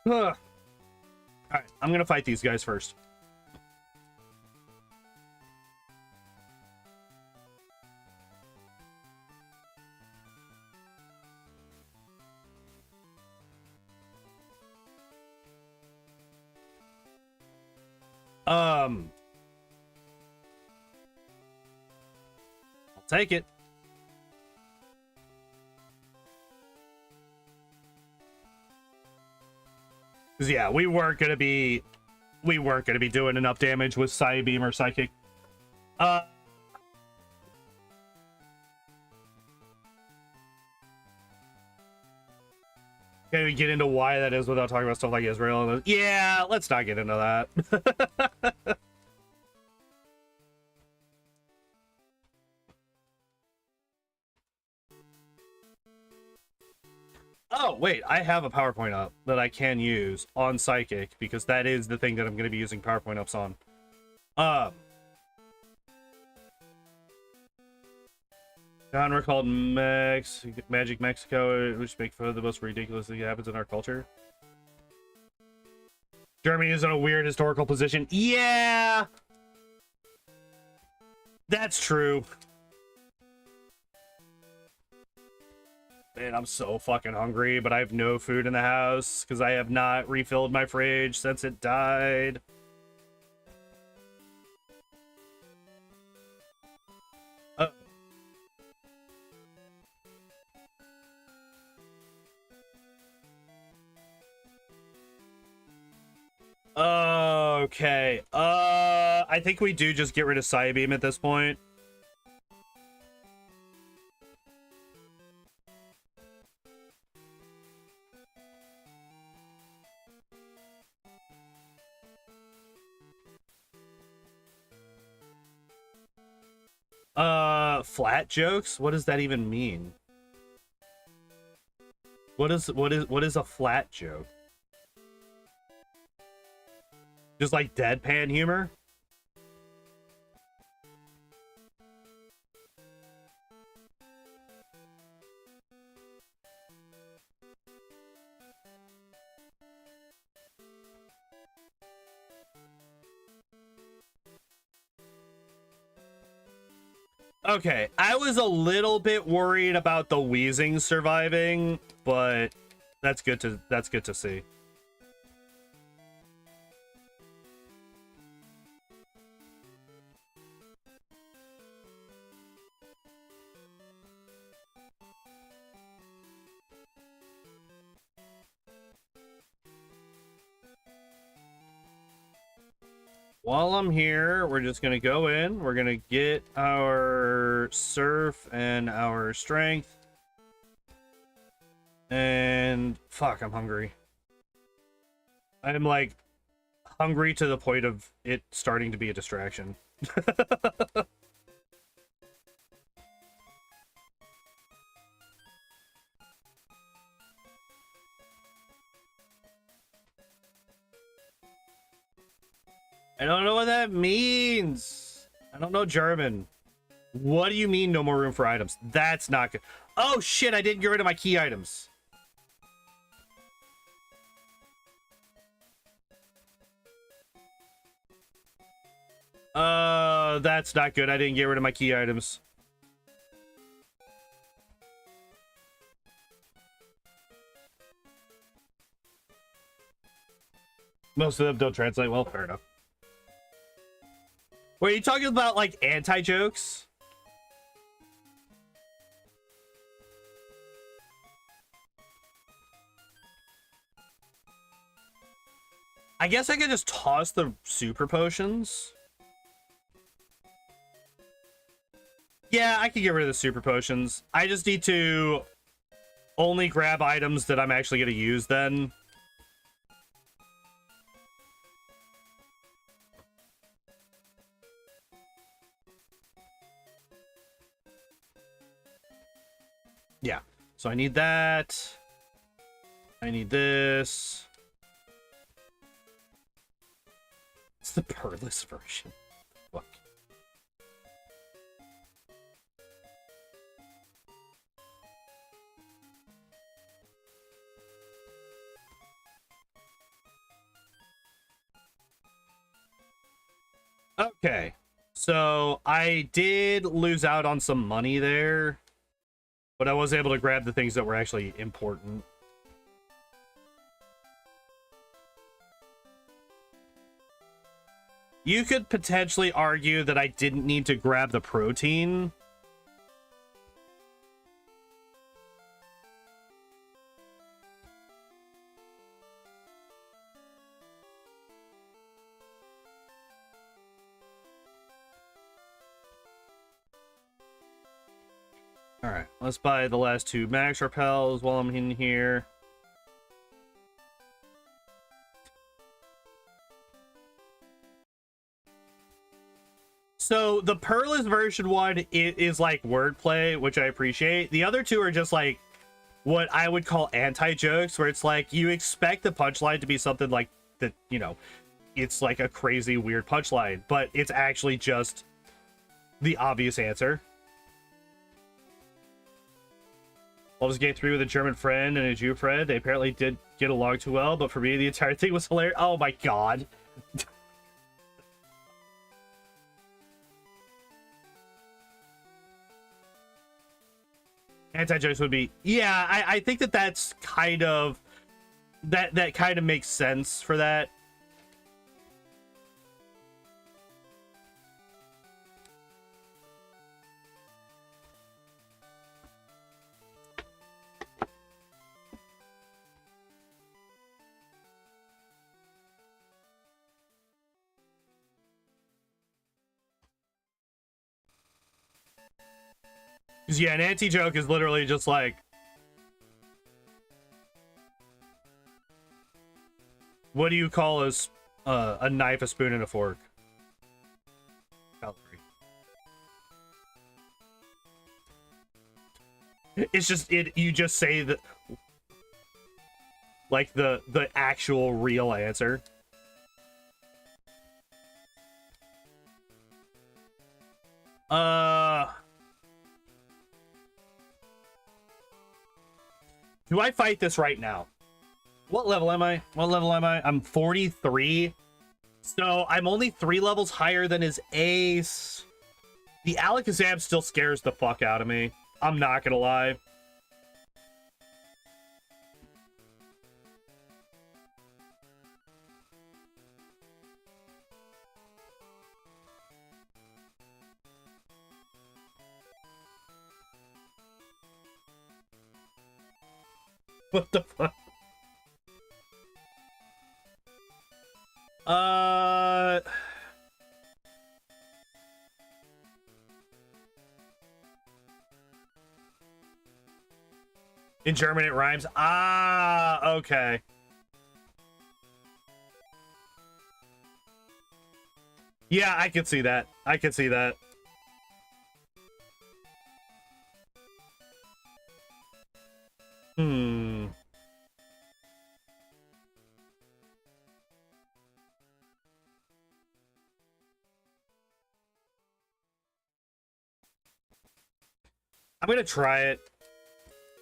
All right, I'm gonna fight these guys first. I'll take it. Cause yeah, we weren't gonna be doing enough damage with Psybeam or Psychic. Can we get into why that is without talking about stuff like Israel? Yeah, let's not get into that. Oh, wait, I have a PowerPoint up that I can use on Psychic because that is the thing that I'm going to be using PowerPoint ups on. Genre called Magic Mexico, which makes for the most ridiculous thing that happens in our culture. Germany is in a weird historical position. Yeah! That's true. Man, I'm so fucking hungry, but I have no food in the house because I have not refilled my fridge since it died. Okay. I think we do just get rid of Psybeam at this point. Flat jokes? What does that even mean? What is a flat joke? Just like deadpan humor? Okay, I was a little bit worried about the wheezing surviving, but that's good to see. While I'm here, we're just gonna go in. We're gonna get our surf and our strength. And fuck, I'm hungry. I'm like hungry to the point of it starting to be a distraction. I don't know what that means. I don't know German. What do you mean no more room for items? That's not good. Oh shit, I didn't get rid of my key items. That's not good. I didn't get rid of my key items. Most of them don't translate well, fair enough. Wait, are you talking about, like, anti-jokes? I guess I could just toss the super potions. Yeah, I can get rid of the super potions. I just need to only grab items that I'm actually going to use then. Yeah, so I need that. I need this. It's the Perless version. Fuck. Okay, so I did lose out on some money there, but I was able to grab the things that were actually important. You could potentially argue that I didn't need to grab the protein. All right, let's buy the last 2 max repels while I'm in here. So the Perless version one is like wordplay, which I appreciate. The other 2 are just like what I would call anti-jokes, where it's like you expect the punchline to be something like that, you know, it's like a crazy weird punchline, but it's actually just the obvious answer. I was game 3 with a German friend and a Jew friend. They apparently did get along too well, but for me, the entire thing was hilarious. Oh my god. Anti-jokes would be, yeah, I think that that's kind of, that kind of makes sense for that. Because, yeah, an anti-joke is literally just like, what do you call a knife, a spoon, and a fork? Cutlery. It's just, you just say that, like, the actual real answer. Do I fight this right now? What level am I? What level am I? I'm 43. So I'm only 3 levels higher than his ace. The Alakazam still scares the fuck out of me. I'm not gonna lie. What the fuck? In German it rhymes. Ah, okay. Yeah, I can see that. I can see that. Hmm. I'm gonna try it.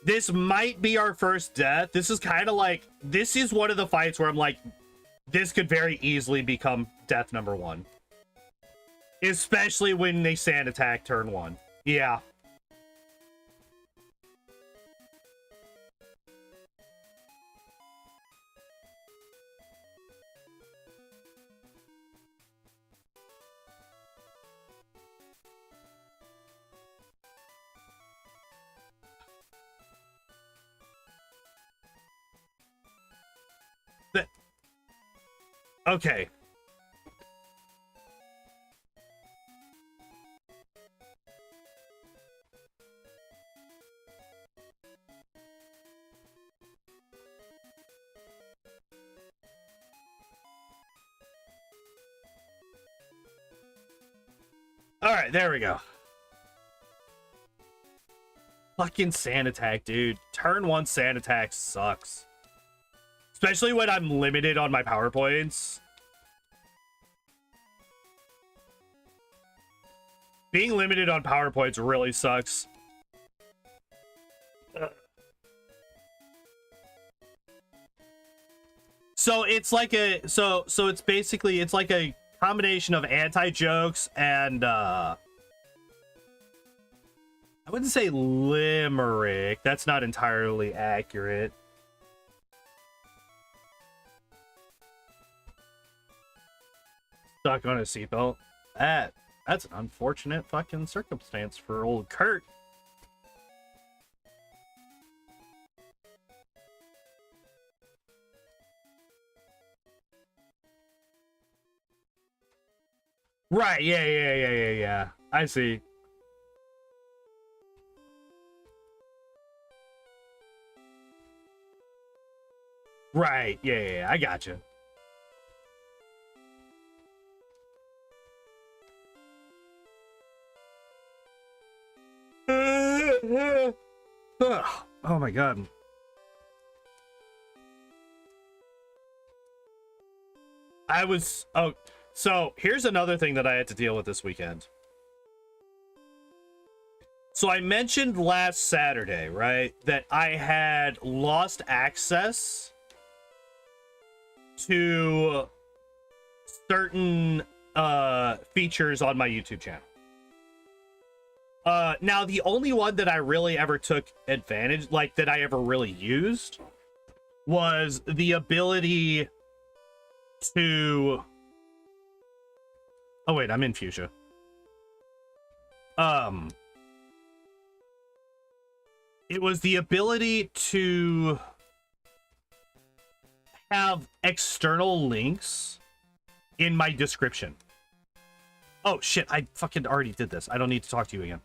This might be our first death. This is kind of like, this is one of the fights where I'm like, this could very easily become death number 1. Especially when they sand attack turn 1. Yeah. Okay. All right, there we go. Fucking sand attack, dude. Turn 1 sand attack sucks. Especially when I'm limited on my power points. Being limited on power points really sucks. So it's like a so it's basically it's like a combination of anti-jokes and I wouldn't say limerick. That's not entirely accurate. Stuck on a seatbelt. That's an unfortunate fucking circumstance for old Kurt. Right, yeah. I see. Right, yeah, I gotcha. Oh my god. So here's another thing that I had to deal with this weekend. So I mentioned last Saturday, right, that I had lost access to certain features on my YouTube channel. Now the only one that I really ever took advantage, like that I ever really used, was the ability to... Oh wait, I'm in Fuchsia. It was the ability to have external links in my description. Oh shit, I fucking already did this. I don't need to talk to you again.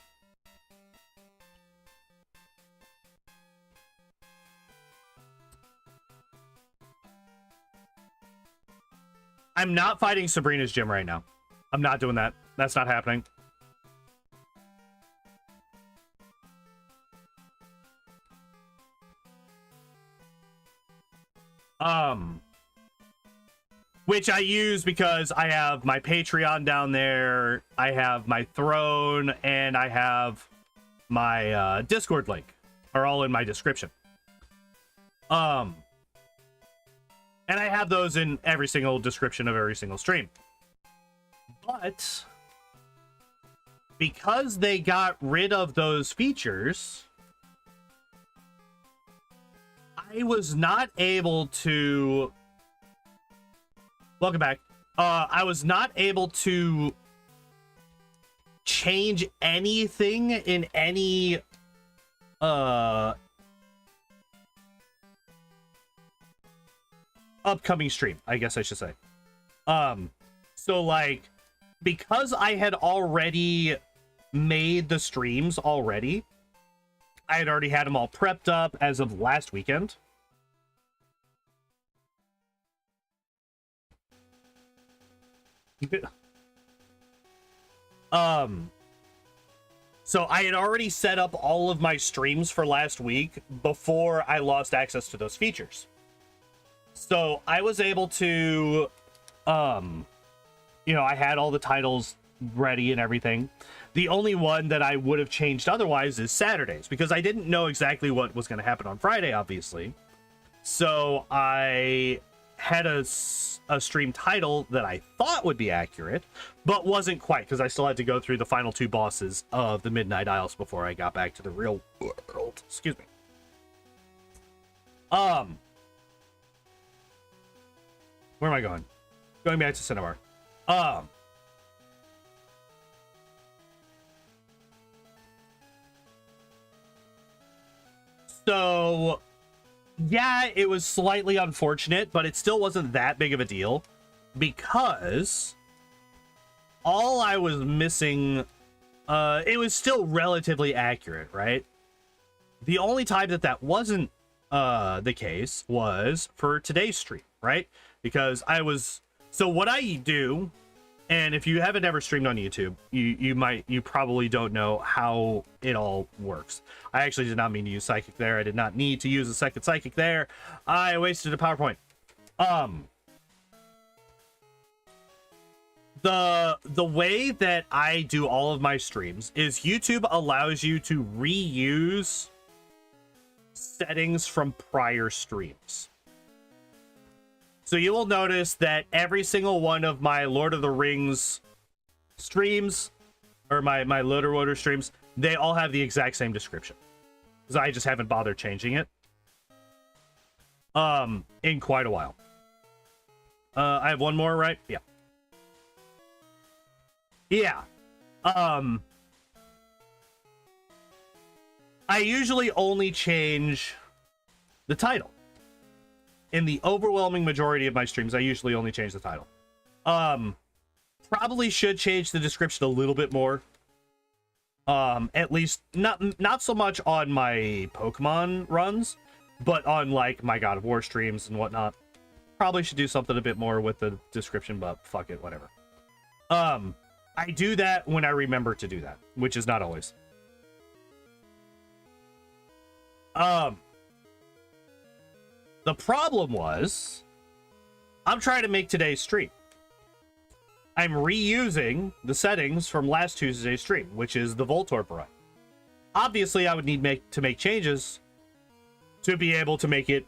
I'm not fighting Sabrina's gym right now. I'm not doing that. That's not happening. Which I use because I have my Patreon down there, I have my throne, and I have my Discord link are all in my description. And I have those in every single description of every single stream. But because they got rid of those features, I was not able to... Welcome back. I was not able to change anything in any upcoming stream, I guess I should say. So like, because I had already made the streams already, I had already had them all prepped up as of last weekend. So I had already set up all of my streams for last week before I lost access to those features. So I was able to, you know, I had all the titles ready and everything. The only one that I would have changed otherwise is Saturdays, because I didn't know exactly what was going to happen on Friday, obviously. So I had a stream title that I thought would be accurate, but wasn't quite, because I still had to go through the final 2 bosses of the Midnight Isles before I got back to the real world. Excuse me. Where am I going? Going back to Cinnabar. So yeah, it was slightly unfortunate, but it still wasn't that big of a deal, because all I was missing, it was still relatively accurate, right? The only time that that wasn't the case was for today's stream, right? Because I was... So what I do And if you haven't ever streamed on YouTube, you probably don't know how it all works. I actually did not mean to use psychic there. I did not need to use a second psychic there. I wasted a PowerPoint. The way that I do all of my streams is YouTube allows you to reuse settings from prior streams. So you will notice that every single one of my Lord of the Rings streams, or my Loader streams, they all have the exact same description. Because I just haven't bothered changing it in quite a while. I have one more, right? Yeah. Yeah. I usually only change the title. In the overwhelming majority of my streams, I usually only change the title. Probably should change the description a little bit more. At least not so much on my Pokemon runs, but on like my God of War streams and whatnot. Probably should do something a bit more with the description, but fuck it, whatever. I do that when I remember to do that, which is not always. The problem was, I'm trying to make today's stream. I'm reusing the settings from last Tuesday's stream, which is the Voltorb run. Obviously, I would need to make changes to be able to make it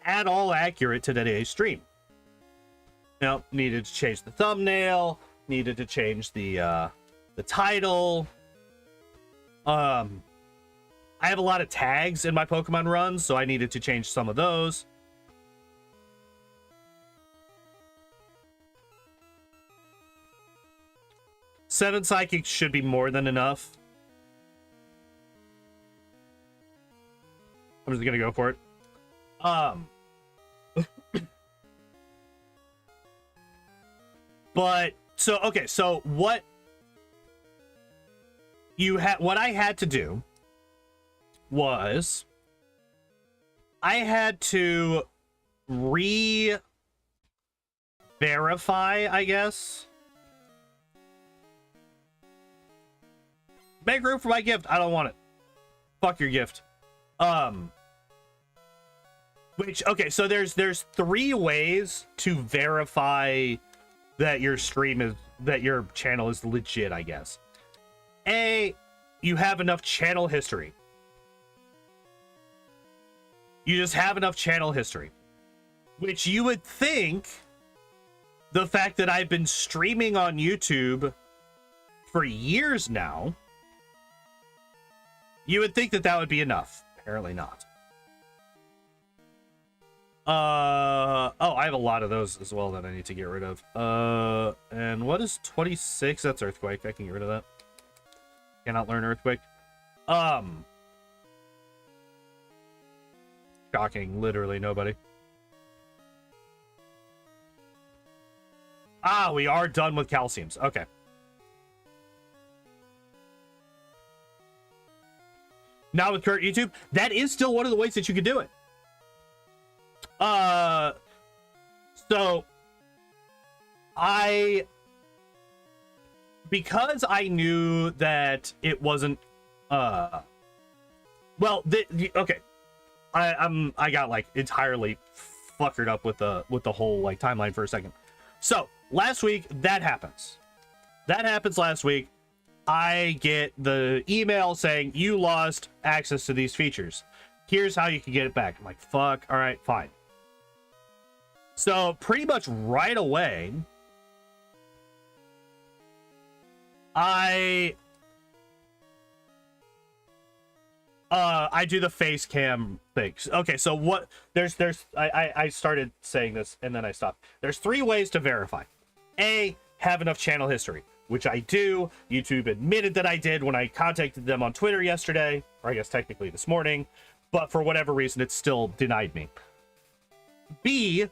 at all accurate to today's stream. Now, needed to change the thumbnail, needed to change the title. I have a lot of tags in my Pokemon runs, so I needed to change some of those. Seven psychics should be more than enough. I'm just gonna go for it. But so okay, so what I had to do was I had to re-verify, I guess. Make room for my gift. I don't want it. Fuck your gift. Which, okay, so there's 3 ways to verify that your your channel is legit, I guess. A, you have enough channel history. You just have enough channel history, which you would think the fact that I've been streaming on YouTube for years now, you would think that that would be enough. Apparently not. Oh, I have a lot of those as well that I need to get rid of. And what is 26? That's Earthquake. I can get rid of that. Cannot learn Earthquake. Shocking. Literally nobody. Ah, we are done with calciums. Okay. Now with current YouTube, that is still one of the ways that you could do it. So because I knew that it wasn't, well, okay. I got like entirely fuckered up with the whole like timeline for a second. So last week that happens. That happens last week. I get the email saying you lost access to these features. Here's how you can get it back. I'm like, fuck. All right, fine. So pretty much right away, I do the face cam things. Okay, so what I started saying this and then I stopped. There's 3 ways to verify. A, have enough channel history, which I do. YouTube admitted that I did when I contacted them on Twitter yesterday, or I guess technically this morning, but for whatever reason it still denied me. B,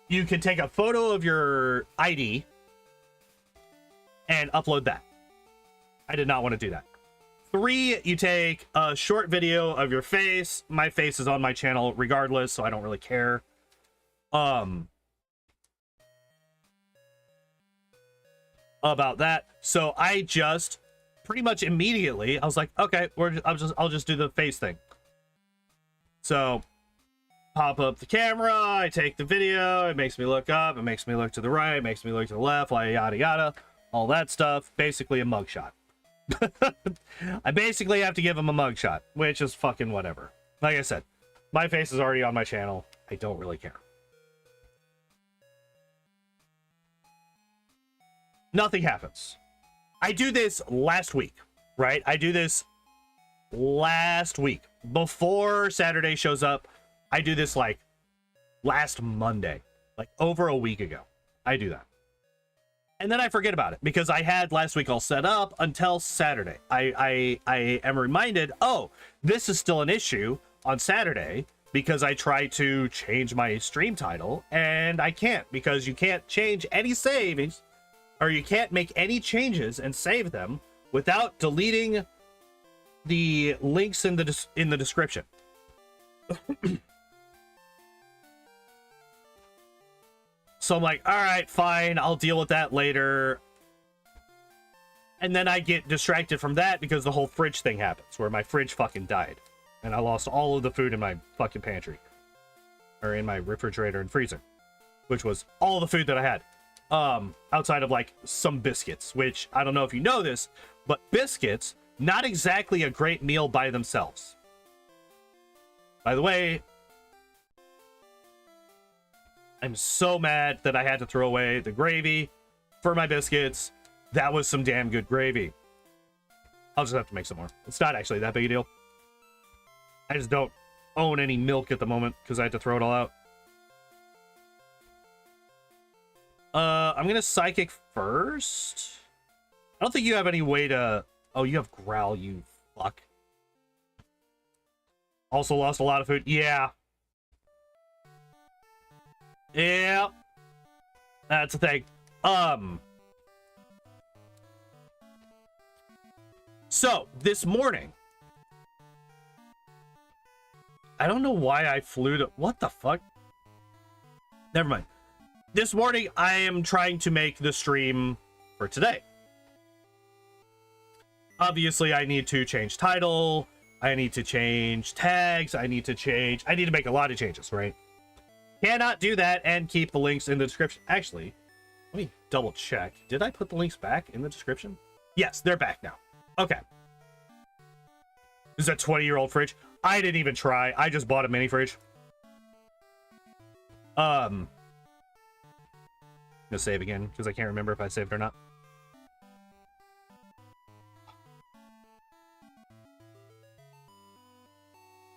you can take a photo of your ID and upload that. I did not want to do that. 3, you take a short video of your face. My face is on my channel regardless, so I don't really care. about that. So I just pretty much immediately, I was like, okay, I'll just do the face thing. So pop up the camera, I take the video, it makes me look up, it makes me look to the right, it makes me look to the left, like yada yada, all that stuff. Basically a mugshot. I basically have to give him a mugshot, which is fucking whatever. Like I said, my face is already on my channel. I don't really care. Nothing happens. I do this last week, right? I do this last week before Saturday shows up. I do this like last Monday, like over a week ago. I do that. And then I forget about it because I had last week all set up until Saturday. I am reminded, oh, this is still an issue on Saturday because I tried to change my stream title and I can't, because you can't change any savings, or you can't make any changes and save them without deleting the links in the description. So I'm like, all right, fine, I'll deal with that later. And then I get distracted from that because the whole fridge thing happens, where my fridge fucking died. And I lost all of the food in my fucking pantry. Or in my refrigerator and freezer. Which was all the food that I had. Outside of like some biscuits, which I don't know if you know this, but biscuits, not exactly a great meal by themselves. By the way, I'm so mad that I had to throw away the gravy for my biscuits. That was some damn good gravy. I'll just have to make some more. It's not actually that big a deal. I just don't own any milk at the moment because I had to throw it all out. I'm gonna psychic first. I don't think you have any way to... Oh, you have growl, you fuck. Also lost a lot of food. Yeah. Yeah. That's the thing. So, this morning... I don't know why I flew to... What the fuck? Never mind. This morning, I am trying to make the stream for today. Obviously, I need to change title. I need to change tags. I need to make a lot of changes, right? Cannot do that and keep the links in the description. Actually, let me double check. Did I put the links back in the description? Yes, they're back now. Okay. This is a 20-year-old fridge. I didn't even try. I just bought a mini fridge. I'm gonna save again because I can't remember if I saved or not.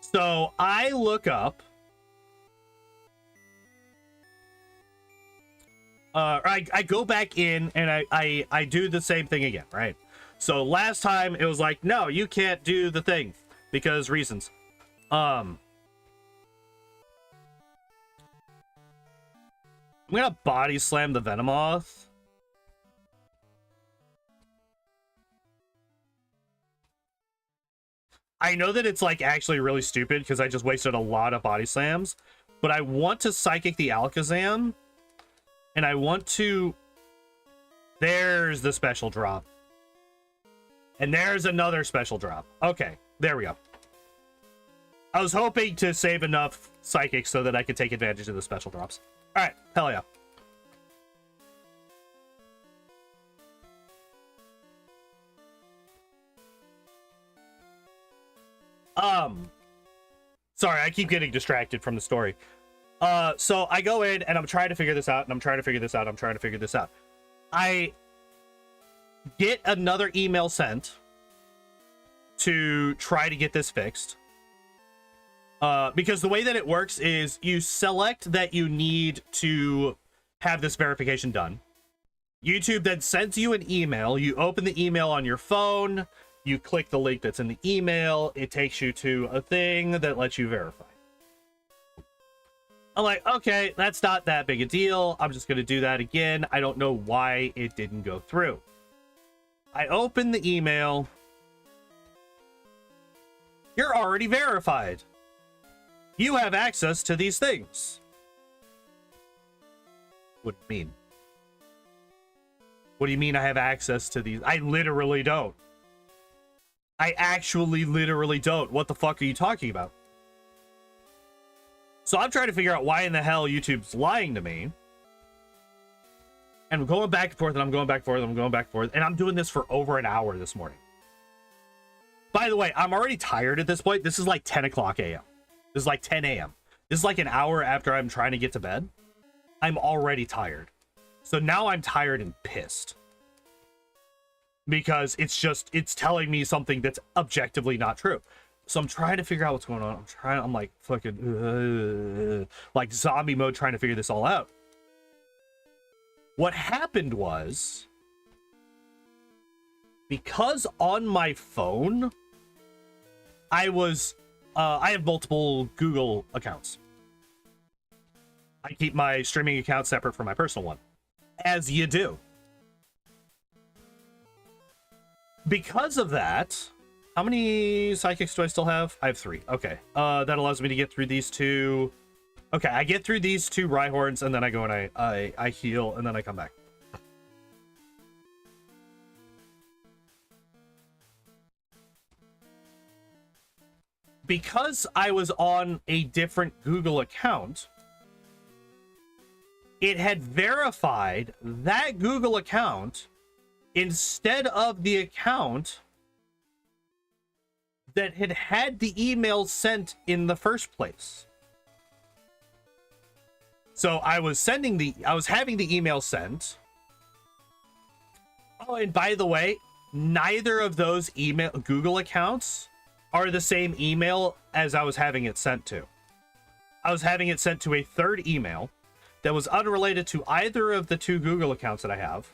So I look up. I go back in and I do the same thing again, right? So last time it was like, no, you can't do the thing because reasons. I'm gonna body slam the Venomoth. I know that it's like actually really stupid because I just wasted a lot of body slams, but I want to psychic the Alakazam, and I want to... There's the special drop. And there's another special drop. Okay, there we go. I was hoping to save enough psychics so that I could take advantage of the special drops. All right, hell yeah. Sorry, I keep getting distracted from the story. So I go in and I'm trying to figure this out, and I'm trying to figure this out, I'm trying to figure this out. I get another email sent to try to get this fixed. Because the way that it works is you select that you need to have this verification done. YouTube then sends you an email. You open the email on your phone. You click the link that's in the email. It takes you to a thing that lets you verify. I'm like, okay, that's not that big a deal. I'm just going to do that again. I don't know why it didn't go through. I open the email. You're already verified. You have access to these things. What do you mean? What do you mean I have access to these? I literally don't. I actually literally don't. What the fuck are you talking about? So I'm trying to figure out why in the hell YouTube's lying to me. And I'm going back and forth, and I'm going back and forth, and I'm going back and forth. And I'm doing this for over an hour this morning. By the way, I'm already tired at this point. This is like 10 o'clock a.m. This is like 10 a.m. This is like an hour after I'm trying to get to bed. I'm already tired. So now I'm tired and pissed. Because it's telling me something that's objectively not true. So I'm trying to figure out what's going on. I'm like fucking, like zombie mode trying to figure this all out. What happened was, because on my phone, I have multiple Google accounts. I keep my streaming account separate from my personal one, as you do. Because of that, how many psychics do I still have? I have 3. Okay. That allows me to get through these 2. Okay, I get through these 2 Rhyhorns, and then I go and I heal, and then I come back. Because I was on a different Google account, it had verified that Google account instead of the account that had the email sent in the first place. So I was having the email sent. Oh, and by the way, neither of those Google accounts are the same email as I was having it sent to. I was having it sent to a third email that was unrelated to either of the 2 Google accounts that I have.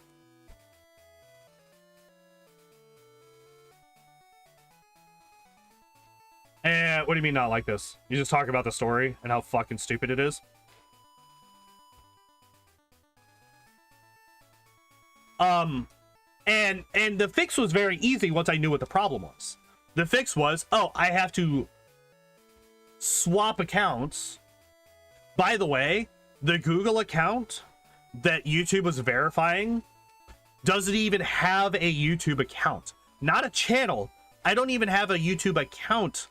And what do you mean not like this? You just talk about the story and how fucking stupid it is? And the fix was very easy once I knew what the problem was. The fix was, oh, I have to swap accounts. By the way, the Google account that YouTube was verifying doesn't even have a YouTube account. Not a channel. I don't even have a YouTube account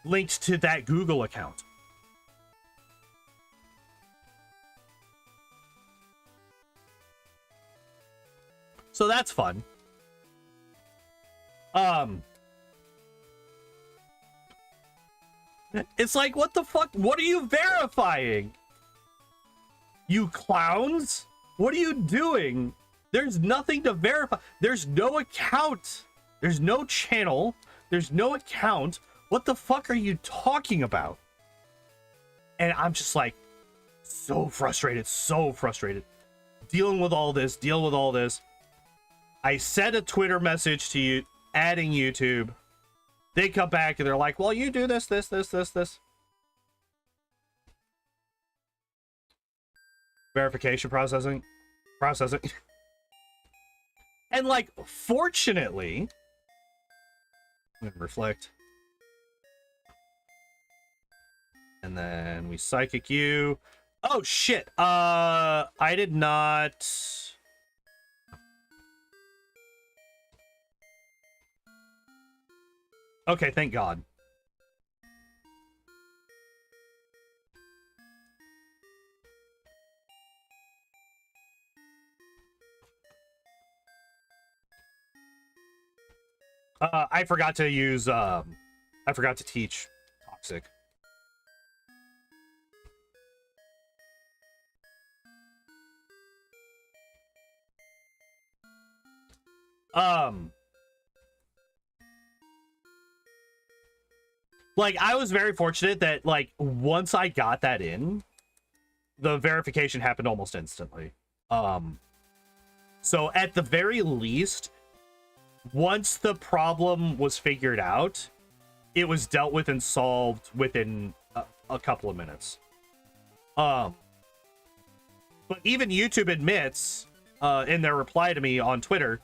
linked to that Google account. So that's fun. It's like, what the fuck? What are you verifying? You clowns? What are you doing? There's nothing to verify. There's no account. There's no channel. There's no account. What the fuck are you talking about? And I'm just like, so frustrated, so frustrated. Dealing with all this. I sent a Twitter message to you, adding YouTube. They come back and they're like, well, you do this. Verification processing. And like, fortunately, I'm gonna reflect. And then we psychic you. Oh shit. I did not. Okay, thank God. I forgot to use, I forgot to teach Toxic. Like, I was very fortunate that, like, once I got that in, the verification happened almost instantly. So at the very least, once the problem was figured out, it was dealt with and solved within a couple of minutes. But even YouTube admits, in their reply to me on Twitter,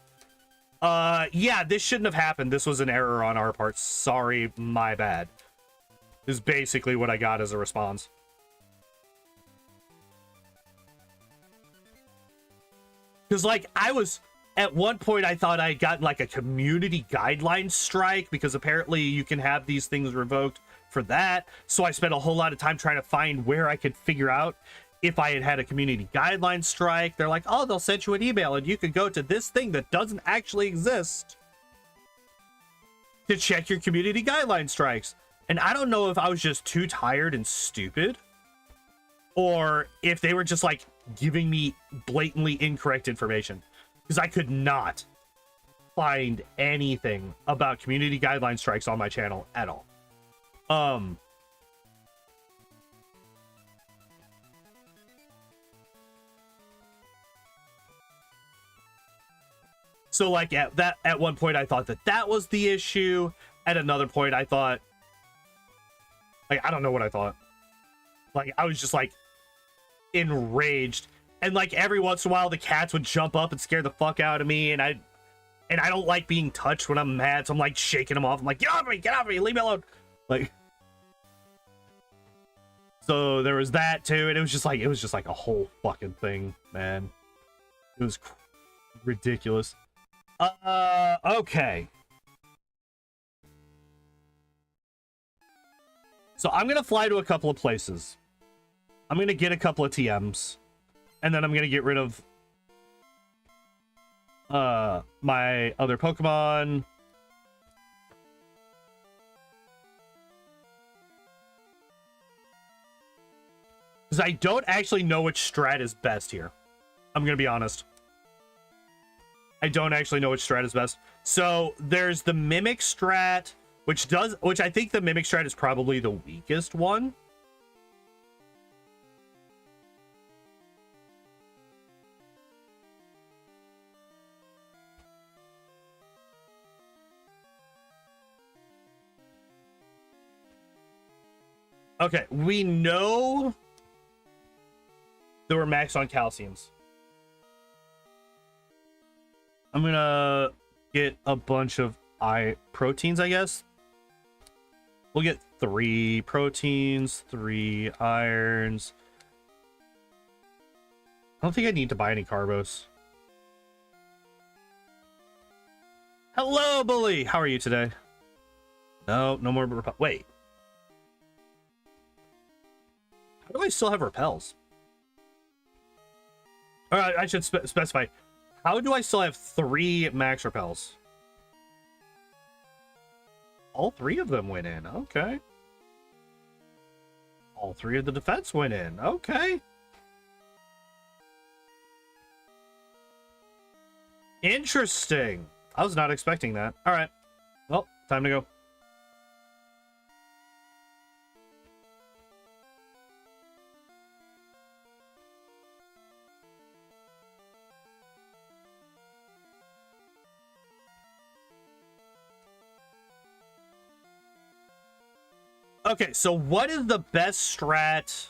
yeah, this shouldn't have happened. This was an error on our part. Sorry, my bad. Is basically what I got as a response. Because, like, I was... At one point, I thought I had gotten, like, a community guideline strike, because apparently you can have these things revoked for that. So I spent a whole lot of time trying to find where I could figure out if I had had a community guideline strike. They're like, oh, they'll send you an email, and you could go to this thing that doesn't actually exist to check your community guideline strikes. And I don't know if I was just too tired and stupid, or if they were just, like, giving me blatantly incorrect information. Because I could not find anything about community guideline strikes on my channel at all. So, like, at one point I thought that was the issue. At another point I thought, like, I don't know what I thought. Like, I was just, like, enraged. And, like, every once in a while the cats would jump up and scare the fuck out of me, and I don't like being touched when I'm mad, so I'm, like, shaking them off. I'm like, get off me, leave me alone. Like, so there was that too, and it was just like a whole fucking thing, man. It was ridiculous. Okay. So I'm gonna fly to a couple of places. I'm gonna get a couple of TMs. And then I'm going to get rid of my other Pokemon. Because I don't actually know which strat is best here. I'm going to be honest. I don't actually know which strat is best. So there's the Mimic strat, which I think the Mimic strat is probably the weakest one. Okay, we know that we're maxed on calciums. I'm gonna get a bunch of proteins, I guess. We'll get 3 proteins, 3 irons. I don't think I need to buy any carbos. Hello, Bully! How are you today? No more... Wait. How do I still have repels? All right, I should specify. How do I still have 3 max repels? All 3 of them went in. Okay. All 3 of the defense went in. Okay. Interesting. I was not expecting that. All right. Well, time to go. Okay, so what is the best strat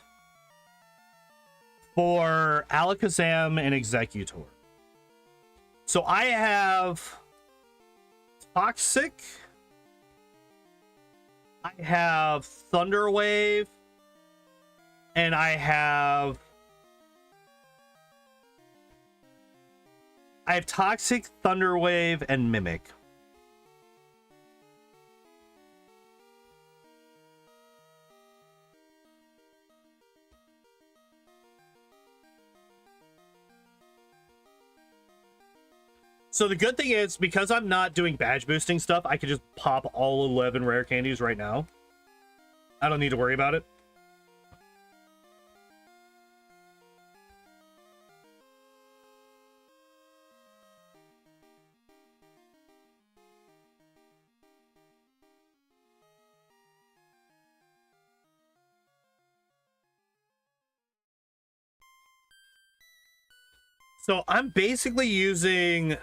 for Alakazam and Executor? So I have Toxic. I have Thunder Wave. And I have Toxic, Thunder Wave, and Mimic. So the good thing is, because I'm not doing badge boosting stuff, I could just pop all 11 rare candies right now. I don't need to worry about it. So I'm basically using...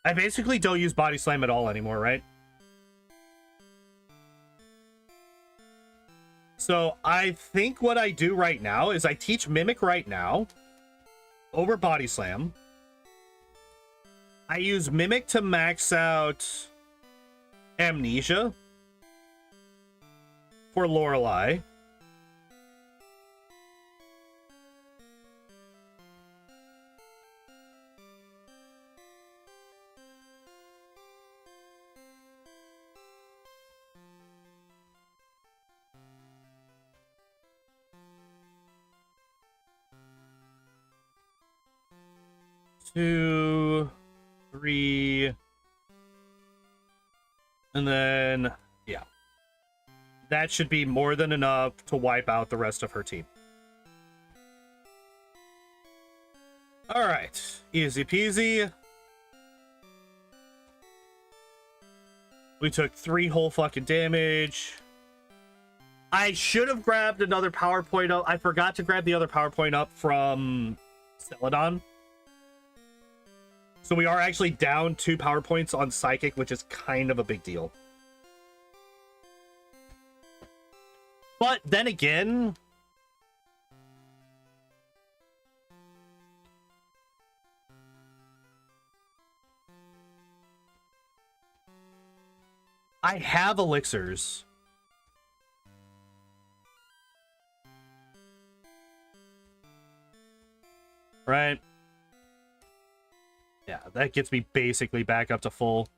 I basically don't use Body Slam at all anymore, right? So I think what I do right now is I teach Mimic right now over Body Slam. I use Mimic to max out Amnesia for Lorelei. 2, 3, and then, yeah. That should be more than enough to wipe out the rest of her team. Alright, easy peasy. We took 3 whole fucking damage. I should have grabbed another PowerPoint up. I forgot to grab the other PowerPoint up from Celadon. So we are actually down 2 PowerPoints on Psychic, which is kind of a big deal. But then again, I have elixirs. Right? Yeah, that gets me basically back up to full.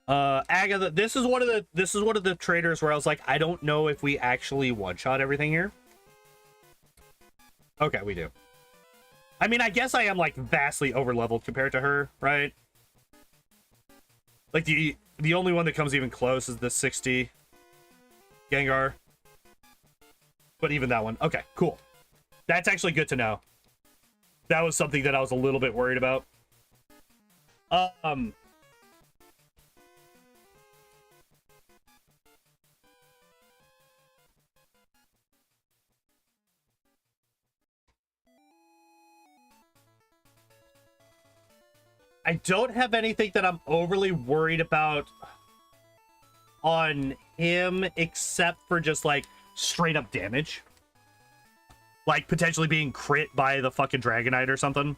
Agatha, this is one of the traders where I was like, I don't know if we actually one-shot everything here. Okay, we do. I mean, I guess I am like vastly over-leveled compared to her, right? Like the only one that comes even close is the 60 Gengar. But even that one. Okay, cool. That's actually good to know. That was something that I was a little bit worried about. I don't have anything that I'm overly worried about on him, except for just like straight up damage. Like potentially being crit by the fucking Dragonite or something.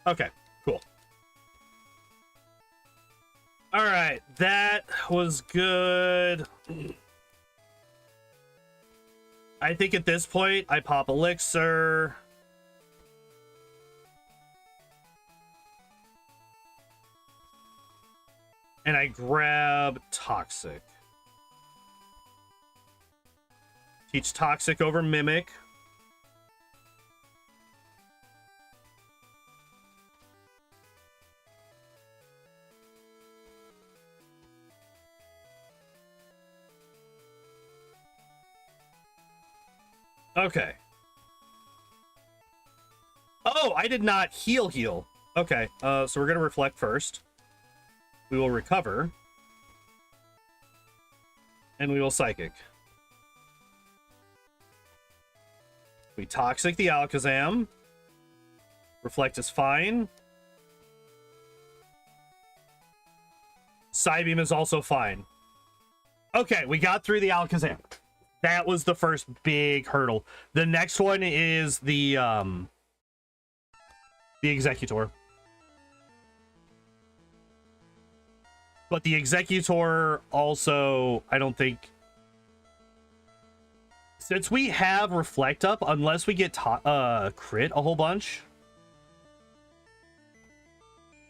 Okay, cool. All right, that was good. I think at this point, I pop Elixir. And I grab Toxic. Teach Toxic over Mimic. Okay. Oh, I did not heal. Okay, so we're gonna reflect first. We will recover. And we will Psychic. We Toxic the Alakazam. Reflect is fine. Psybeam is also fine. Okay, we got through the Alakazam. That was the first big hurdle. The next one is the Executor. But the Executor also, I don't think... Since we have Reflect up, unless we get crit a whole bunch,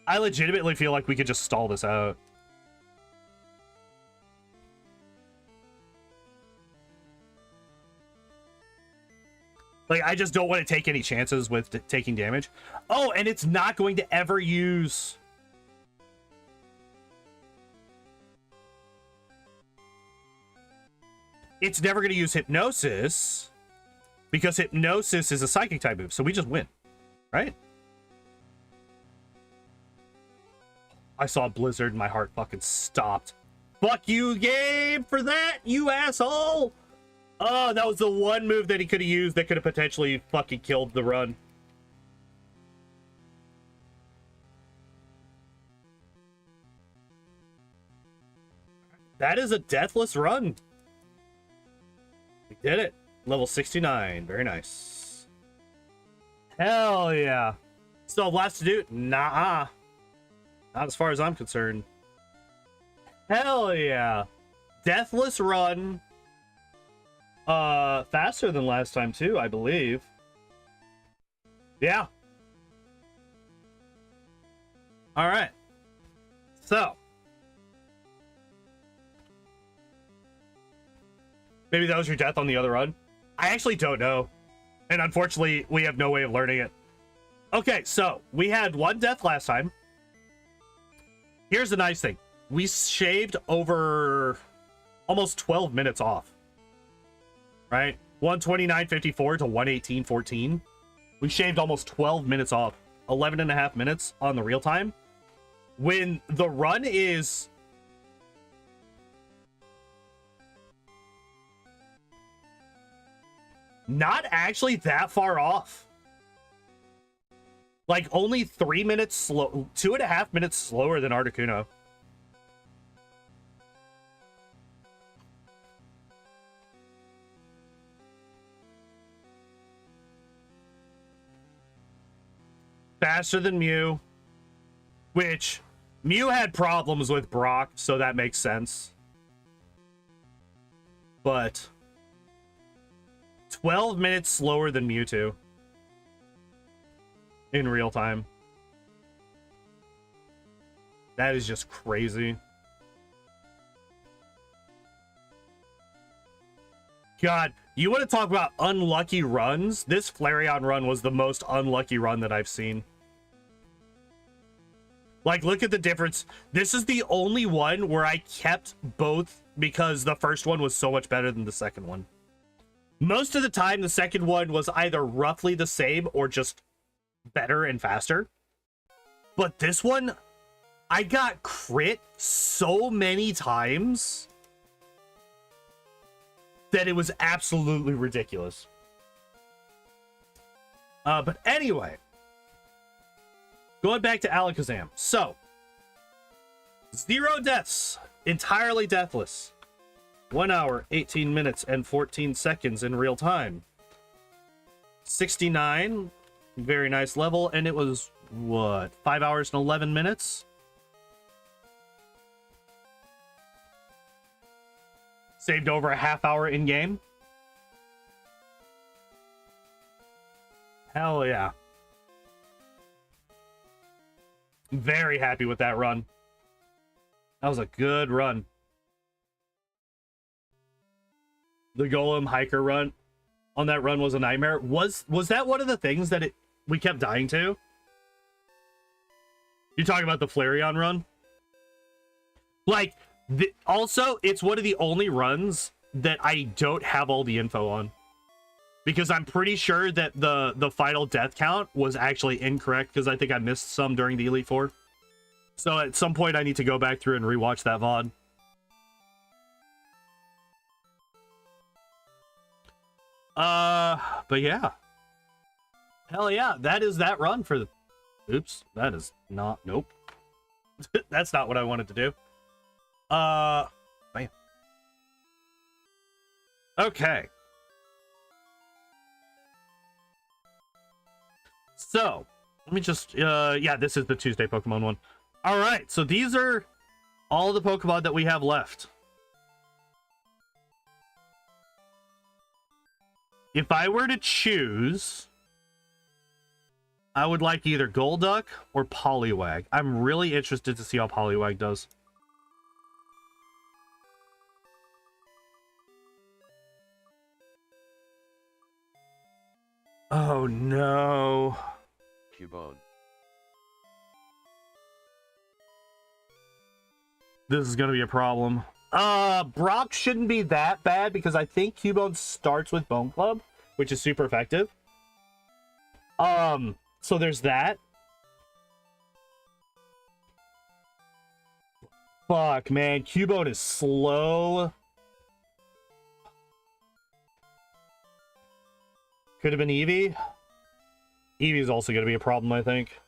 I legitimately feel like we could just stall this out. Like, I just don't want to take any chances with taking damage. Oh, and it's not going to ever use... It's never going to use Hypnosis, because Hypnosis is a Psychic type move, so we just win, right? I saw Blizzard and my heart fucking stopped. Fuck you, game, for that, you asshole! Oh, that was the one move that he could have used that could have potentially fucking killed the run. That is a deathless run. We did it. Level 69. Very nice. Hell yeah. Still have lots to do? Nah. Not as far as I'm concerned. Hell yeah. Deathless run. Faster than last time too, I believe. Yeah. All right. So maybe that was your death on the other run. I actually don't know. And unfortunately, we have no way of learning it. Okay, so we had one death last time. Here's the nice thing. We shaved over almost 12 minutes off. Right? 129.54 to 118.14. We shaved almost 12 minutes off. 11 and a half minutes on the real time. When the run is... not actually that far off. Like only 3 minutes slow, 2.5 minutes slower than Articuno. Faster than Mew, which Mew had problems with Brock, so that makes sense. But 12 minutes slower than Mewtwo in real time. That is just crazy. God, you want to talk about unlucky runs? This Flareon run was the most unlucky run that I've seen. Like, look at the difference. This is the only one where I kept both because the first one was so much better than the second one. Most of the time, the second one was either roughly the same or just better and faster. But this one, I got crit so many times that it was absolutely ridiculous. But anyway, going back to Alakazam. So, 0 deaths, entirely deathless. 1 hour, 18 minutes, and 14 seconds in real time. 69, very nice level, and it was, what, 5 hours and 11 minutes? Saved over a half hour in-game. Hell yeah. Very happy with that run. That was a good run. The Golem Hiker run on that run was a nightmare. Was that one of the things that we kept dying to? You're talking about the Flareon run? Like, also, it's one of the only runs that I don't have all the info on. Because I'm pretty sure that the final death count was actually incorrect, because I think I missed some during the Elite Four. So at some point I need to go back through and rewatch that VOD. But yeah. Hell yeah, that is that run for the... Oops, that is not... Nope. That's not what I wanted to do. Bam. Okay. So, let me just... yeah, this is the Tuesday Pokemon one. Alright, so these are all the Pokemon that we have left. If I were to choose, I would like either Golduck or Poliwag. I'm really interested to see how Poliwag does. Oh no. Cubone. This is gonna be a problem. Brock shouldn't be that bad because I think Cubone starts with Bone Club, which is super effective. So there's that. Fuck, man. Cubone is slow. Could have been Eevee. Eevee is also going to be a problem, I think.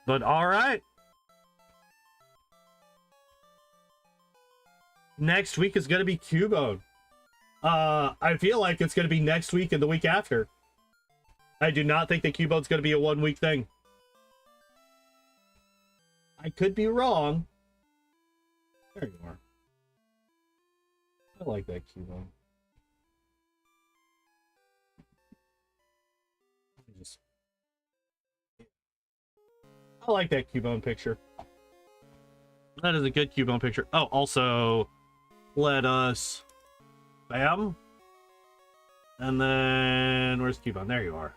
But alright. Next week is going to be Cubone. I feel like it's going to be next week and the week after. I do not think that Cubone's going to be a 1 week thing. I could be wrong. There you are. I like that Cubone. I like that Cubone picture. That is a good Cubone picture. Oh, also, let us... Bam. And then... Where's Cubone? There you are.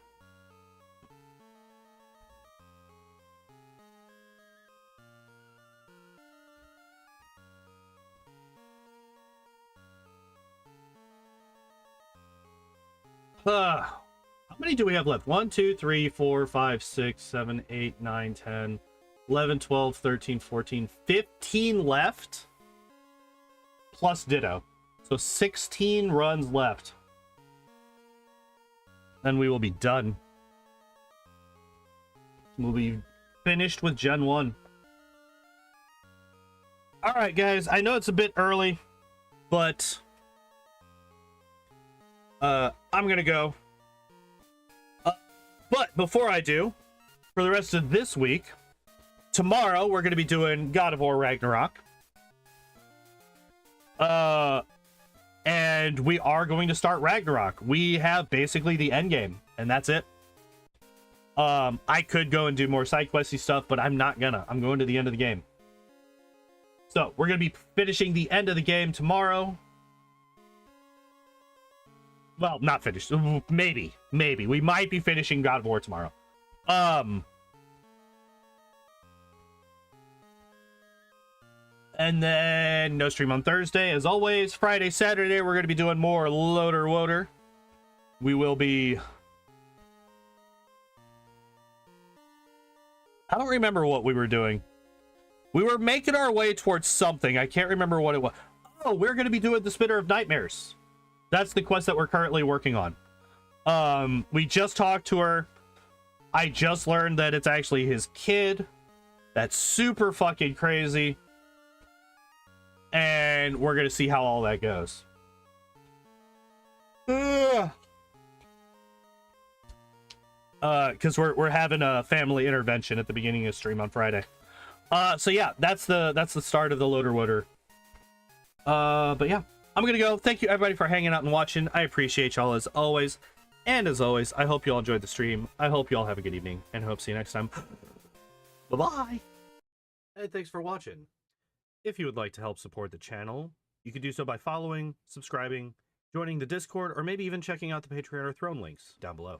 How many do we have left? 1, 2, 3, 4, 5, 6, 7, 8, 9, 10, 11, 12, 13, 14, 15 left. Plus Ditto. So 16 runs left. Then we will be done. We'll be finished with Gen 1. Alright, guys. I know it's a bit early, but... I'm gonna go. But before I do, for the rest of this week, tomorrow we're gonna be doing God of War Ragnarok. And we are going to start Ragnarok. We have basically the end game, and that's it. I could go and do more side questy stuff, but I'm not gonna. I'm going to the end of the game. So we're gonna be finishing the end of the game tomorrow. Well, not finished. Maybe. We might be finishing God of War tomorrow. And then no stream on Thursday, as always. Friday, Saturday, we're going to be doing more Loader Woader. We will be... I don't remember what we were doing. We were making our way towards something. I can't remember what it was. Oh, we're going to be doing the Spitter of Nightmares. That's the quest that we're currently working on. We just talked to her. I just learned that it's actually his kid. That's super fucking crazy. And we're gonna see how all that goes. Because we're having a family intervention at the beginning of stream on Friday. So yeah, that's the start of the Loader Woader. But yeah. I'm gonna go. Thank you everybody for hanging out and watching. I appreciate y'all as always. And as always, I hope you all enjoyed the stream. I hope you all have a good evening, and I hope to see you next time. Bye-bye. And thanks for watching. If you would like to help support the channel, you can do so by following, subscribing, joining the Discord, or maybe even checking out the Patreon or Throne links down below.